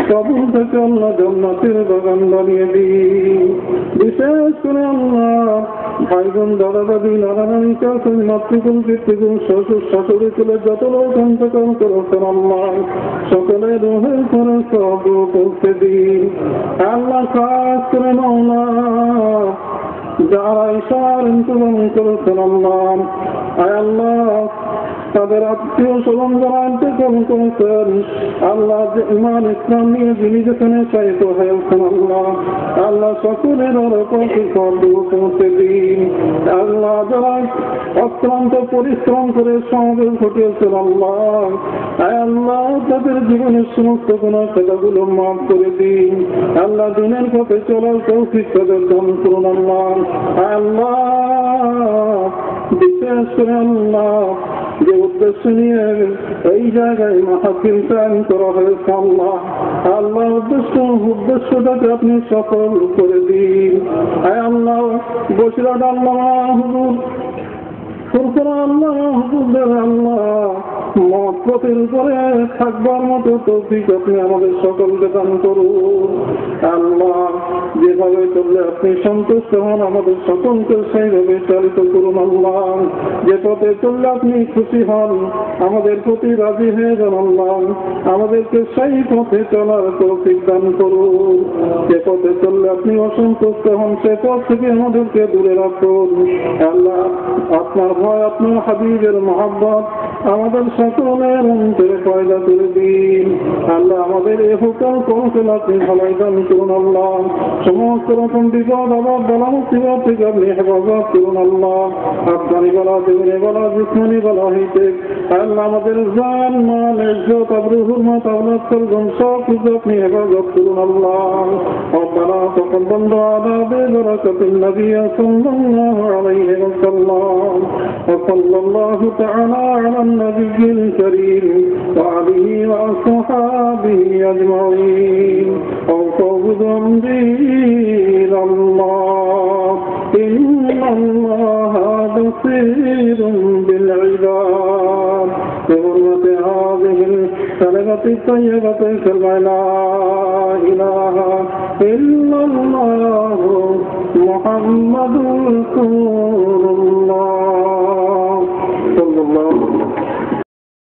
কবর থেকে আল্লাহ জান্নাতের বাগান বানিয়ে দিন বিশেষ করে আল্লাহ ভাই বোন দাদা দাদি নানা নানি চাষি মাতৃকুল পিতৃকুল শ্বশুর শাশুড়ি কুলের যত লোক অন্তকাল করেছেন আল্লাহ সকলের রোহের করে সবটুকু পৌঁছে দিন আল্লাহ কাজ করে মাওলা যারা ইশার ইন্তজাম করেছেন আল্লাহ আয় আল্লাহ তাদের আত্মীয় স্বজন যারা ইন্তজাম করেছেন আল্লাহ ইমান ইসলাম নিয়ে যিনি যেখানে চাইত হয়েছেন আল্লাহ আল্লাহ সকলের পক্ষে সবটুকু পৌঁছে দিন আল্লাহ যারা অক্লান্ত পরিশ্রম করে সমাবেশ ঘটিয়েছেন আল্লাহ আয় আল্লাহ তাদের জীবনের সমস্ত গুনাহ খাতাগুলো মাফ করে দিন আল্লাহ দিনের পথে চলার তৌফিক তাদের দান করুন আল্লাহ আল্লাহ বিশেষ করে আল্লাহ যে উদ্দেশ্য নিয়ে এই জায়গায় মাহফিল কায়েম করা হয়েছে আল্লাহ আল্লাহ উদ্দেশ্যটাকে আপনি সফল করে দিন আয় আল্লাহ বসিরাট আল্লাহ হুজুর ফুরফুরা আল্লাহ হুজুরদের আল্লাহ মহব্বতের উপরে থাকবার মতো তৌফিক আপনি আমাদের সকলকে দান করুন আল্লাহ যেভাবে চললে আপনি সন্তুষ্ট হন আমাদের সকলকে সেইভাবে চালিত করুন আল্লাহ যে পথে চললে আপনি খুশি হন আমাদের প্রতি রাজি হয়ে যান আল্লাহ আমাদেরকে সেই পথে চলার তৌফিক দান করুন যে পথে চললে আপনি অসন্তুষ্ট হন সে পথ থেকে আমাদেরকে দূরে রাখুন আল্লাহ আপনার ভয় আপনার হাবিবের মহব্বত আমাদের সকলের অন্তরে পয়দা করে দিন আল্লাহ আমাদের এ হুকুম কৌশল আপনি ভালাই দান করুন আল্লাহ সমস্ত রকম বিপদ আবার বলা মুক্তিবাদ থেকে আপনি হেফাজত করুন আল্লাহ আফগানি বলা দেবনী বলা জিসমানি বলা হইতে আল্লাহ আমাদের জান মাল ইজ্জত আবরু হুরমত আওলাদ সরগম সব কিছু আপনি হেফাজত করুন আল্লাহ ربنا تقبل دعاءنا ببركة النبي صلى الله عليه وسلم وصلى الله تعالى على النبي الكريم وعليه وأصحابه أجمعين وفوض أمري إلى الله إن الله بصير بالعباد بحرمة هذه الكلمة الطيبة كلمة لا إله إلا الله محمد رسول الله